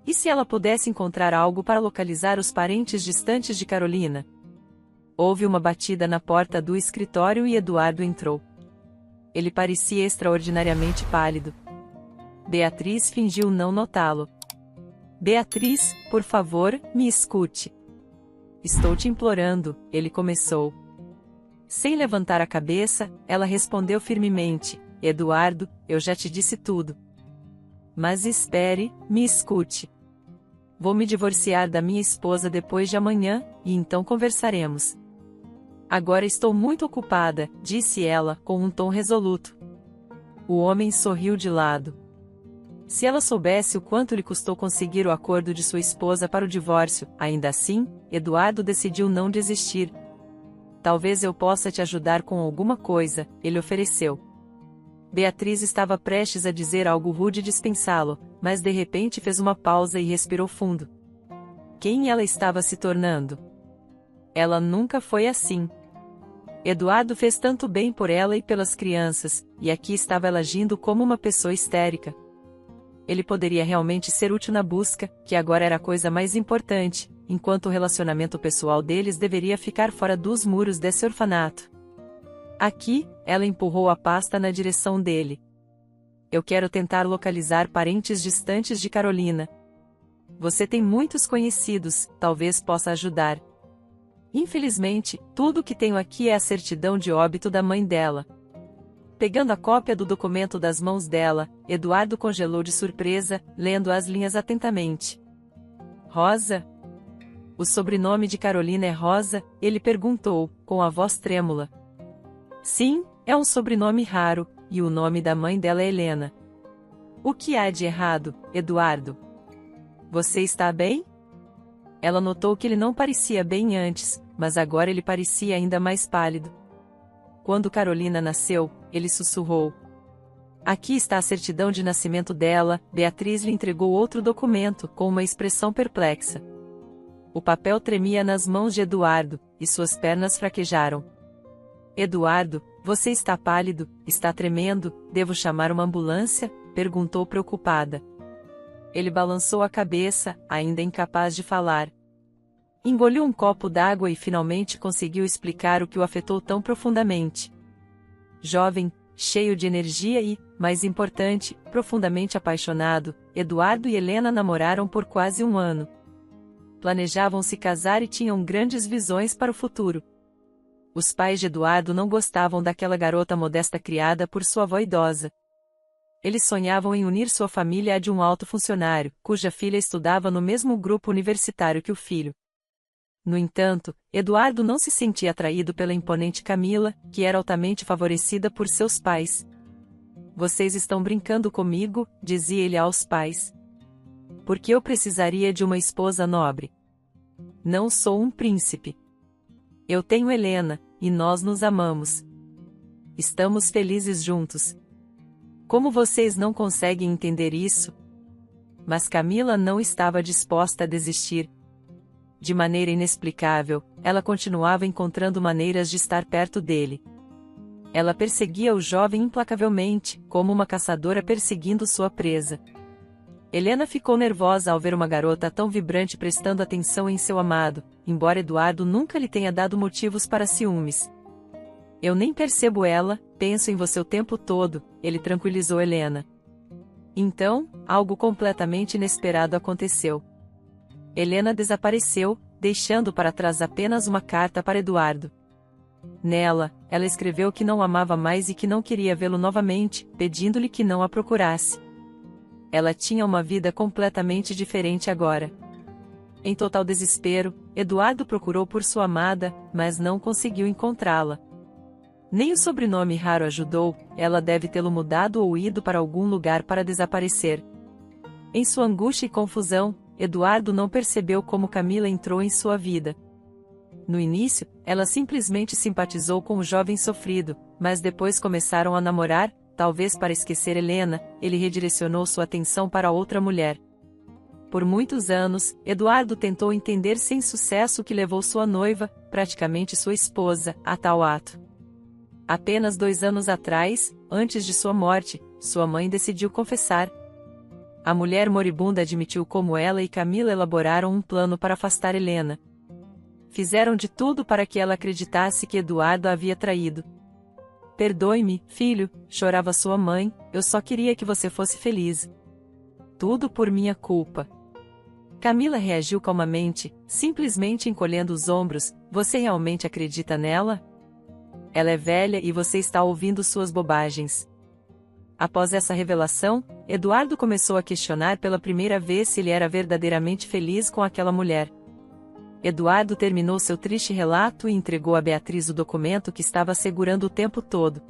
E se ela pudesse encontrar algo para localizar os parentes distantes de Carolina? Houve uma batida na porta do escritório e Eduardo entrou. Ele parecia extraordinariamente pálido. Beatriz fingiu não notá-lo. Beatriz, por favor, me escute. Estou te implorando, ele começou. Sem levantar a cabeça, ela respondeu firmemente: Eduardo, eu já te disse tudo. Mas espere, me escute. Vou me divorciar da minha esposa depois de amanhã, e então conversaremos. Agora estou muito ocupada, disse ela, com um tom resoluto. O homem sorriu de lado. Se ela soubesse o quanto lhe custou conseguir o acordo de sua esposa para o divórcio, ainda assim, Eduardo decidiu não desistir. Talvez eu possa te ajudar com alguma coisa, ele ofereceu. Beatriz estava prestes a dizer algo rude e dispensá-lo, mas de repente fez uma pausa e respirou fundo. Quem ela estava se tornando? Ela nunca foi assim. Eduardo fez tanto bem por ela e pelas crianças, e aqui estava ela agindo como uma pessoa histérica. Ele poderia realmente ser útil na busca, que agora era a coisa mais importante, enquanto o relacionamento pessoal deles deveria ficar fora dos muros desse orfanato. Aqui, ela empurrou a pasta na direção dele. Eu quero tentar localizar parentes distantes de Carolina. Você tem muitos conhecidos, talvez possa ajudar. Infelizmente, tudo o que tenho aqui é a certidão de óbito da mãe dela. Pegando a cópia do documento das mãos dela, Eduardo congelou de surpresa, lendo as linhas atentamente. Rosa? O sobrenome de Carolina é Rosa? Ele perguntou, com a voz trêmula. Sim, é um sobrenome raro, e o nome da mãe dela é Helena. O que há de errado, Eduardo? Você está bem? Ela notou que ele não parecia bem antes, mas agora ele parecia ainda mais pálido. Quando Carolina nasceu, ele sussurrou. Aqui está a certidão de nascimento dela. Beatriz lhe entregou outro documento, com uma expressão perplexa. O papel tremia nas mãos de Eduardo, e suas pernas fraquejaram. Eduardo, você está pálido, está tremendo, devo chamar uma ambulância? Perguntou preocupada. Ele balançou a cabeça, ainda incapaz de falar. Engoliu um copo d'água e finalmente conseguiu explicar o que o afetou tão profundamente. Jovem, cheio de energia e, mais importante, profundamente apaixonado, Eduardo e Helena namoraram por quase um ano. Planejavam se casar e tinham grandes visões para o futuro. Os pais de Eduardo não gostavam daquela garota modesta criada por sua avó idosa. Eles sonhavam em unir sua família à de um alto funcionário, cuja filha estudava no mesmo grupo universitário que o filho. No entanto, Eduardo não se sentia atraído pela imponente Camila, que era altamente favorecida por seus pais. Vocês estão brincando comigo, dizia ele aos pais. Por que eu precisaria de uma esposa nobre? Não sou um príncipe. Eu tenho Helena, e nós nos amamos. Estamos felizes juntos. Como vocês não conseguem entender isso? Mas Camila não estava disposta a desistir. De maneira inexplicável, ela continuava encontrando maneiras de estar perto dele. Ela perseguia o jovem implacavelmente, como uma caçadora perseguindo sua presa. Helena ficou nervosa ao ver uma garota tão vibrante prestando atenção em seu amado, embora Eduardo nunca lhe tenha dado motivos para ciúmes. Eu nem percebo ela, penso em você o tempo todo, ele tranquilizou Helena. Então, algo completamente inesperado aconteceu. Helena desapareceu, deixando para trás apenas uma carta para Eduardo. Nela, ela escreveu que não o amava mais e que não queria vê-lo novamente, pedindo-lhe que não a procurasse. Ela tinha uma vida completamente diferente agora. Em total desespero, Eduardo procurou por sua amada, mas não conseguiu encontrá-la. Nem o sobrenome raro ajudou, ela deve tê-lo mudado ou ido para algum lugar para desaparecer. Em sua angústia e confusão, Eduardo não percebeu como Camila entrou em sua vida. No início, ela simplesmente simpatizou com o jovem sofrido, mas depois começaram a namorar, talvez para esquecer Helena, ele redirecionou sua atenção para outra mulher. Por muitos anos, Eduardo tentou entender sem sucesso o que levou sua noiva, praticamente sua esposa, a tal ato. Apenas 2 anos atrás, antes de sua morte, sua mãe decidiu confessar. A mulher moribunda admitiu como ela e Camila elaboraram um plano para afastar Helena. Fizeram de tudo para que ela acreditasse que Eduardo a havia traído. Perdoe-me, filho, chorava sua mãe, eu só queria que você fosse feliz. Tudo por minha culpa. Camila reagiu calmamente, simplesmente encolhendo os ombros, você realmente acredita nela? Ela é velha e você está ouvindo suas bobagens. Após essa revelação, Eduardo começou a questionar pela primeira vez se ele era verdadeiramente feliz com aquela mulher. Eduardo terminou seu triste relato e entregou a Beatriz o documento que estava segurando o tempo todo.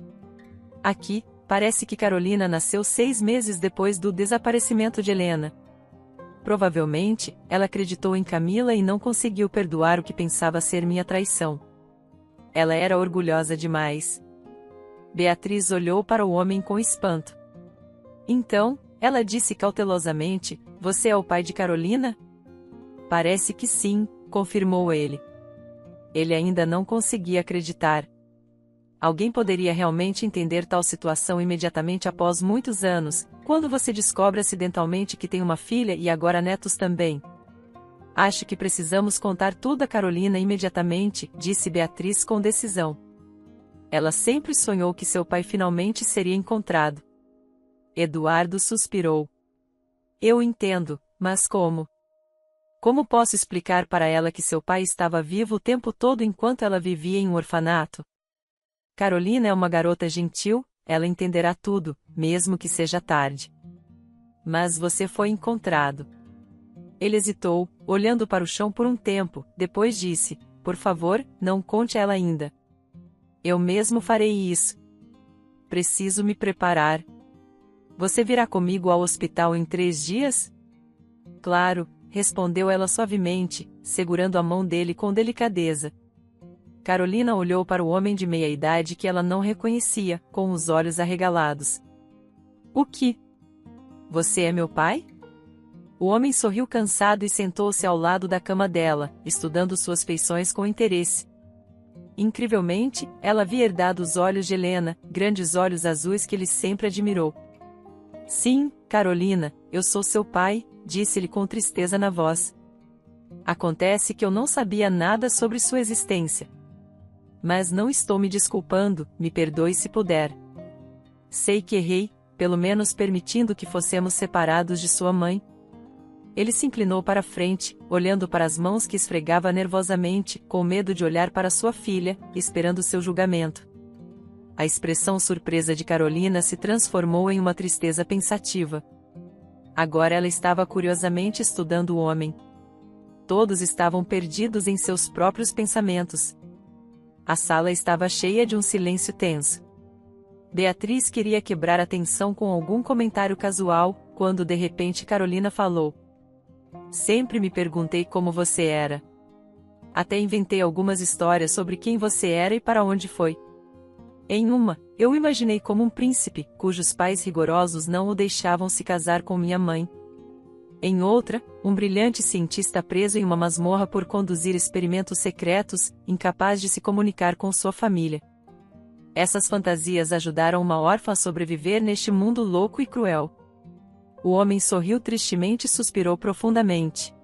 Aqui, parece que Carolina nasceu 6 meses depois do desaparecimento de Helena. Provavelmente, ela acreditou em Camila e não conseguiu perdoar o que pensava ser minha traição. Ela era orgulhosa demais. Beatriz olhou para o homem com espanto. Então, ela disse cautelosamente, você é o pai de Carolina? Parece que sim, confirmou ele. Ele ainda não conseguia acreditar. Alguém poderia realmente entender tal situação imediatamente após muitos anos, quando você descobre acidentalmente que tem uma filha e agora netos também. Acho que precisamos contar tudo a Carolina imediatamente, disse Beatriz com decisão. Ela sempre sonhou que seu pai finalmente seria encontrado. Eduardo suspirou. Eu entendo, mas como? Como posso explicar para ela que seu pai estava vivo o tempo todo enquanto ela vivia em um orfanato? Carolina é uma garota gentil, ela entenderá tudo, mesmo que seja tarde. Mas você foi encontrado. Ele hesitou, olhando para o chão por um tempo, depois disse, por favor, não conte a ela ainda. Eu mesmo farei isso. Preciso me preparar. Você virá comigo ao hospital em 3 dias? Claro, respondeu ela suavemente, segurando a mão dele com delicadeza. Carolina olhou para o homem de meia-idade que ela não reconhecia, com os olhos arregalados. O que? Você é meu pai? O homem sorriu cansado e sentou-se ao lado da cama dela, estudando suas feições com interesse. Incrivelmente, ela havia herdado os olhos de Helena, grandes olhos azuis que ele sempre admirou. Sim, Carolina, eu sou seu pai, disse-lhe com tristeza na voz. Acontece que eu não sabia nada sobre sua existência. Mas não estou me desculpando, me perdoe se puder. Sei que errei, pelo menos permitindo que fossemos separados de sua mãe. Ele se inclinou para a frente, olhando para as mãos que esfregava nervosamente, com medo de olhar para sua filha, esperando seu julgamento. A expressão surpresa de Carolina se transformou em uma tristeza pensativa. Agora ela estava curiosamente estudando o homem. Todos estavam perdidos em seus próprios pensamentos. A sala estava cheia de um silêncio tenso. Beatriz queria quebrar a tensão com algum comentário casual, quando de repente Carolina falou. Sempre me perguntei como você era. Até inventei algumas histórias sobre quem você era e para onde foi. Em uma, eu o imaginei como um príncipe, cujos pais rigorosos não o deixavam se casar com minha mãe. Em outra, um brilhante cientista preso em uma masmorra por conduzir experimentos secretos, incapaz de se comunicar com sua família. Essas fantasias ajudaram uma órfã a sobreviver neste mundo louco e cruel. O homem sorriu tristemente e suspirou profundamente.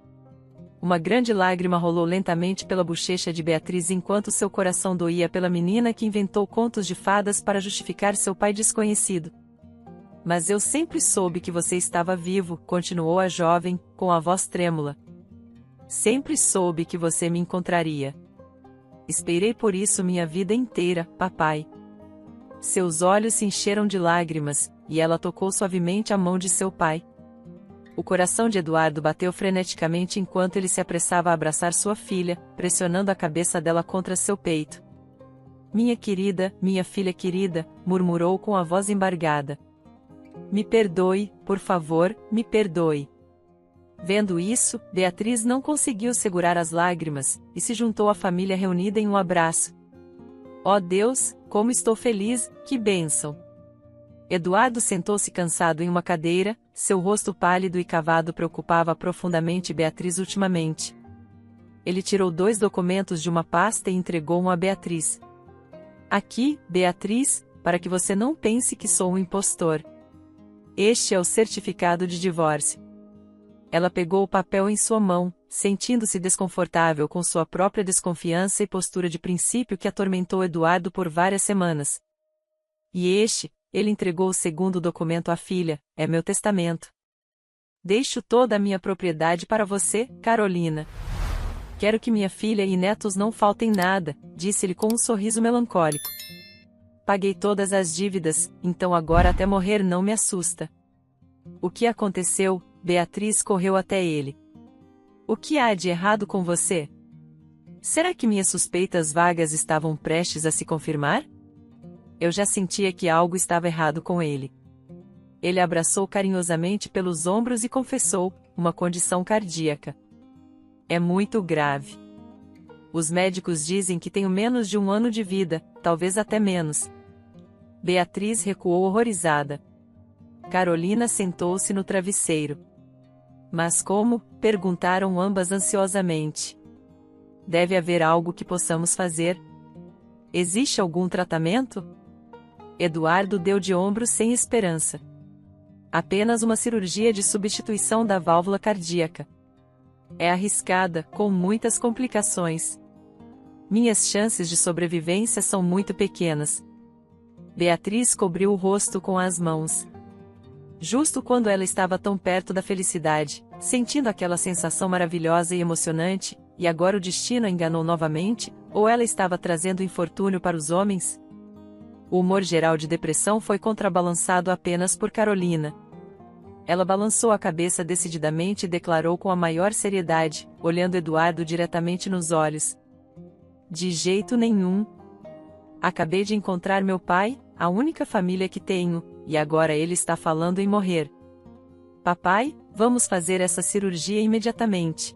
Uma grande lágrima rolou lentamente pela bochecha de Beatriz enquanto seu coração doía pela menina que inventou contos de fadas para justificar seu pai desconhecido. Mas eu sempre soube que você estava vivo, continuou a jovem, com a voz trêmula. Sempre soube que você me encontraria. Esperei por isso minha vida inteira, papai. Seus olhos se encheram de lágrimas, e ela tocou suavemente a mão de seu pai. O coração de Eduardo bateu freneticamente enquanto ele se apressava a abraçar sua filha, pressionando a cabeça dela contra seu peito. Minha filha querida, murmurou com a voz embargada. Me perdoe, por favor, me perdoe. Vendo isso, Beatriz não conseguiu segurar as lágrimas, e se juntou à família reunida em um abraço. Oh Deus, como estou feliz, que bênção! Eduardo sentou-se cansado em uma cadeira, seu rosto pálido e cavado preocupava profundamente Beatriz ultimamente. Ele tirou 2 documentos de uma pasta e entregou um a Beatriz. Aqui, Beatriz, para que você não pense que sou um impostor. Este é o certificado de divórcio. Ela pegou o papel em sua mão, sentindo-se desconfortável com sua própria desconfiança e postura de princípio que atormentou Eduardo por várias semanas. Ele entregou o segundo documento à filha: é meu testamento. Deixo toda a minha propriedade para você, Carolina. Quero que minha filha e netos não faltem nada, disse-lhe com um sorriso melancólico. Paguei todas as dívidas, então agora até morrer não me assusta. O que aconteceu? Beatriz correu até ele. O que há de errado com você? Será que minhas suspeitas vagas estavam prestes a se confirmar? Eu já sentia que algo estava errado com ele. Ele a abraçou carinhosamente pelos ombros e confessou: uma condição cardíaca. É muito grave. Os médicos dizem que tenho menos de 1 ano de vida, talvez até menos. Beatriz recuou horrorizada. Carolina sentou-se no travesseiro. Mas como? Perguntaram ambas ansiosamente. Deve haver algo que possamos fazer. Existe algum tratamento? Eduardo deu de ombros sem esperança. Apenas uma cirurgia de substituição da válvula cardíaca. É arriscada, com muitas complicações. Minhas chances de sobrevivência são muito pequenas. Beatriz cobriu o rosto com as mãos. Justo quando ela estava tão perto da felicidade, sentindo aquela sensação maravilhosa e emocionante, e agora o destino a enganou novamente, ou ela estava trazendo infortúnio para os homens? O humor geral de depressão foi contrabalançado apenas por Carolina. Ela balançou a cabeça decididamente e declarou com a maior seriedade, olhando Eduardo diretamente nos olhos: de jeito nenhum. Acabei de encontrar meu pai, a única família que tenho, e agora ele está falando em morrer. Papai, vamos fazer essa cirurgia imediatamente.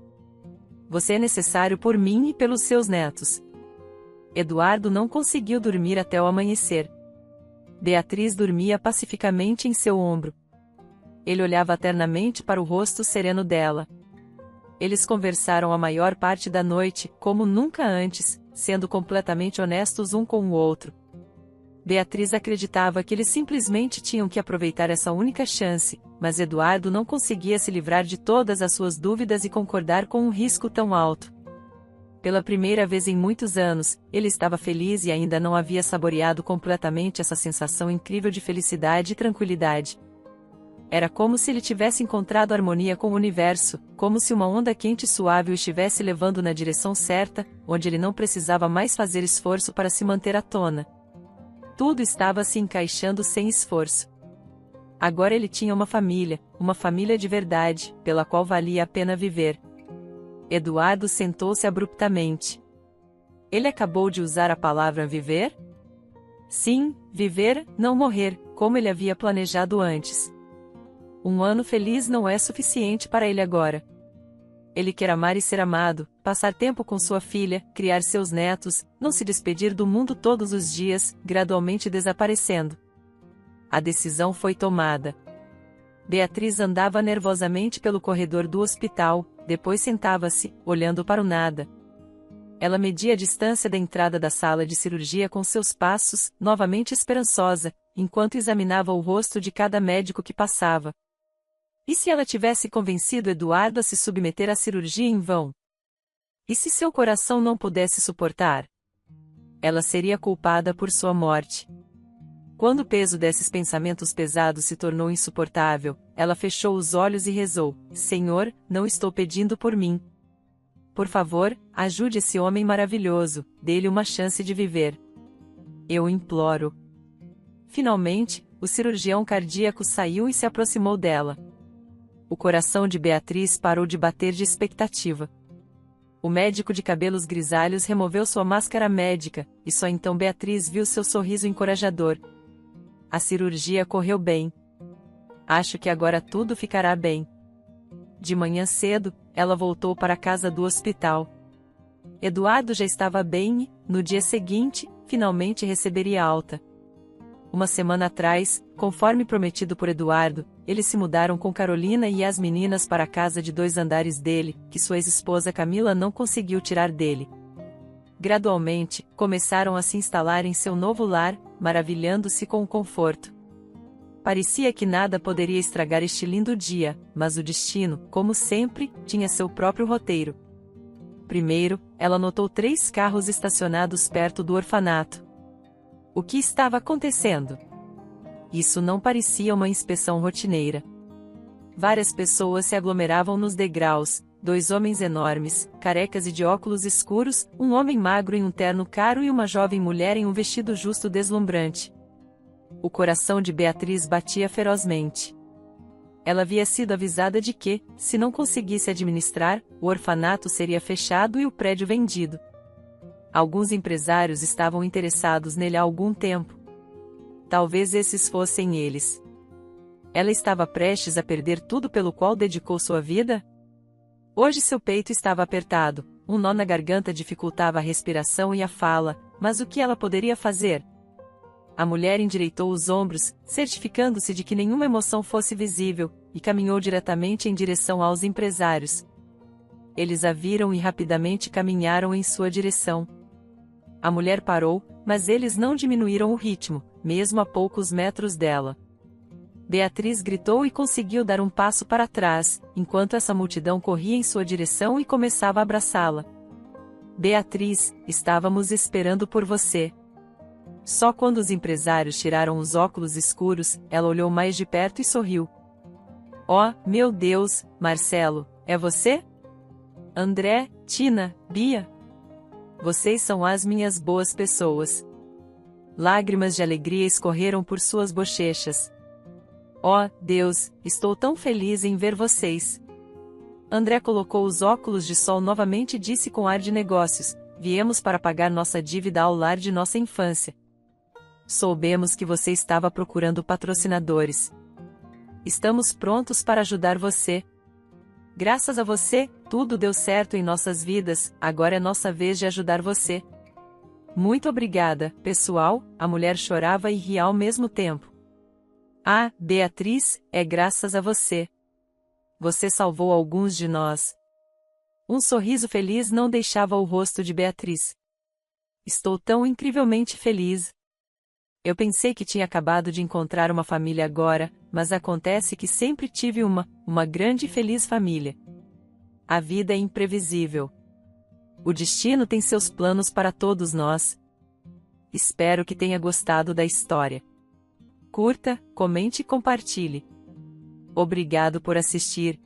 Você é necessário por mim e pelos seus netos. Eduardo não conseguiu dormir até o amanhecer. Beatriz dormia pacificamente em seu ombro. Ele olhava ternamente para o rosto sereno dela. Eles conversaram a maior parte da noite, como nunca antes, sendo completamente honestos um com o outro. Beatriz acreditava que eles simplesmente tinham que aproveitar essa única chance, mas Eduardo não conseguia se livrar de todas as suas dúvidas e concordar com um risco tão alto. Pela primeira vez em muitos anos, ele estava feliz e ainda não havia saboreado completamente essa sensação incrível de felicidade e tranquilidade. Era como se ele tivesse encontrado harmonia com o universo, como se uma onda quente e suave o estivesse levando na direção certa, onde ele não precisava mais fazer esforço para se manter à tona. Tudo estava se encaixando sem esforço. Agora ele tinha uma família de verdade, pela qual valia a pena viver. Eduardo sentou-se abruptamente. Ele acabou de usar a palavra viver? Sim, viver, não morrer, como ele havia planejado antes. 1 ano feliz não é suficiente para ele agora. Ele quer amar e ser amado, passar tempo com sua filha, criar seus netos, não se despedir do mundo todos os dias, gradualmente desaparecendo. A decisão foi tomada. Beatriz andava nervosamente pelo corredor do hospital, depois sentava-se, olhando para o nada. Ela media a distância da entrada da sala de cirurgia com seus passos, novamente esperançosa, enquanto examinava o rosto de cada médico que passava. E se ela tivesse convencido Eduardo a se submeter à cirurgia em vão? E se seu coração não pudesse suportar? Ela seria culpada por sua morte. Quando o peso desses pensamentos pesados se tornou insuportável, ela fechou os olhos e rezou: Senhor, não estou pedindo por mim. Por favor, ajude esse homem maravilhoso, dê-lhe uma chance de viver. Eu imploro. Finalmente, o cirurgião cardíaco saiu e se aproximou dela. O coração de Beatriz parou de bater de expectativa. O médico de cabelos grisalhos removeu sua máscara médica, e só então Beatriz viu seu sorriso encorajador. A cirurgia correu bem. Acho que agora tudo ficará bem. De manhã cedo, ela voltou para a casa do hospital. Eduardo já estava bem e, no dia seguinte, finalmente receberia alta. 1 semana atrás, conforme prometido por Eduardo, eles se mudaram com Carolina e as meninas para a casa de 2 andares dele, que sua ex-esposa Camila não conseguiu tirar dele. Gradualmente, começaram a se instalar em seu novo lar, maravilhando-se com o conforto. Parecia que nada poderia estragar este lindo dia, mas o destino, como sempre, tinha seu próprio roteiro. Primeiro, ela notou 3 carros estacionados perto do orfanato. O que estava acontecendo? Isso não parecia uma inspeção rotineira. Várias pessoas se aglomeravam nos degraus, 2 homens enormes, carecas e de óculos escuros, um homem magro em um terno caro e uma jovem mulher em um vestido justo deslumbrante. O coração de Beatriz batia ferozmente. Ela havia sido avisada de que, se não conseguisse administrar, o orfanato seria fechado e o prédio vendido. Alguns empresários estavam interessados nele há algum tempo. Talvez esses fossem eles. Ela estava prestes a perder tudo pelo qual dedicou sua vida? Hoje seu peito estava apertado, um nó na garganta dificultava a respiração e a fala, mas o que ela poderia fazer? A mulher endireitou os ombros, certificando-se de que nenhuma emoção fosse visível, e caminhou diretamente em direção aos empresários. Eles a viram e rapidamente caminharam em sua direção. A mulher parou, mas eles não diminuíram o ritmo, mesmo a poucos metros dela. Beatriz gritou e conseguiu dar um passo para trás, enquanto essa multidão corria em sua direção e começava a abraçá-la. Beatriz, estávamos esperando por você. Só quando os empresários tiraram os óculos escuros, ela olhou mais de perto e sorriu. Oh, meu Deus, Marcelo, é você? André, Tina, Bia? Vocês são as minhas boas pessoas. Lágrimas de alegria escorreram por suas bochechas. Oh, Deus, estou tão feliz em ver vocês. André colocou os óculos de sol novamente e disse com ar de negócios: viemos para pagar nossa dívida ao lar de nossa infância. Soubemos que você estava procurando patrocinadores. Estamos prontos para ajudar você. Graças a você, tudo deu certo em nossas vidas, agora é nossa vez de ajudar você. Muito obrigada, pessoal, a mulher chorava e ria ao mesmo tempo. Ah, Beatriz, é graças a você. Você salvou alguns de nós. Um sorriso feliz não deixava o rosto de Beatriz. Estou tão incrivelmente feliz. Eu pensei que tinha acabado de encontrar uma família agora, mas acontece que sempre tive uma grande e feliz família. A vida é imprevisível. O destino tem seus planos para todos nós. Espero que tenha gostado da história. Curta, comente e compartilhe. Obrigado por assistir.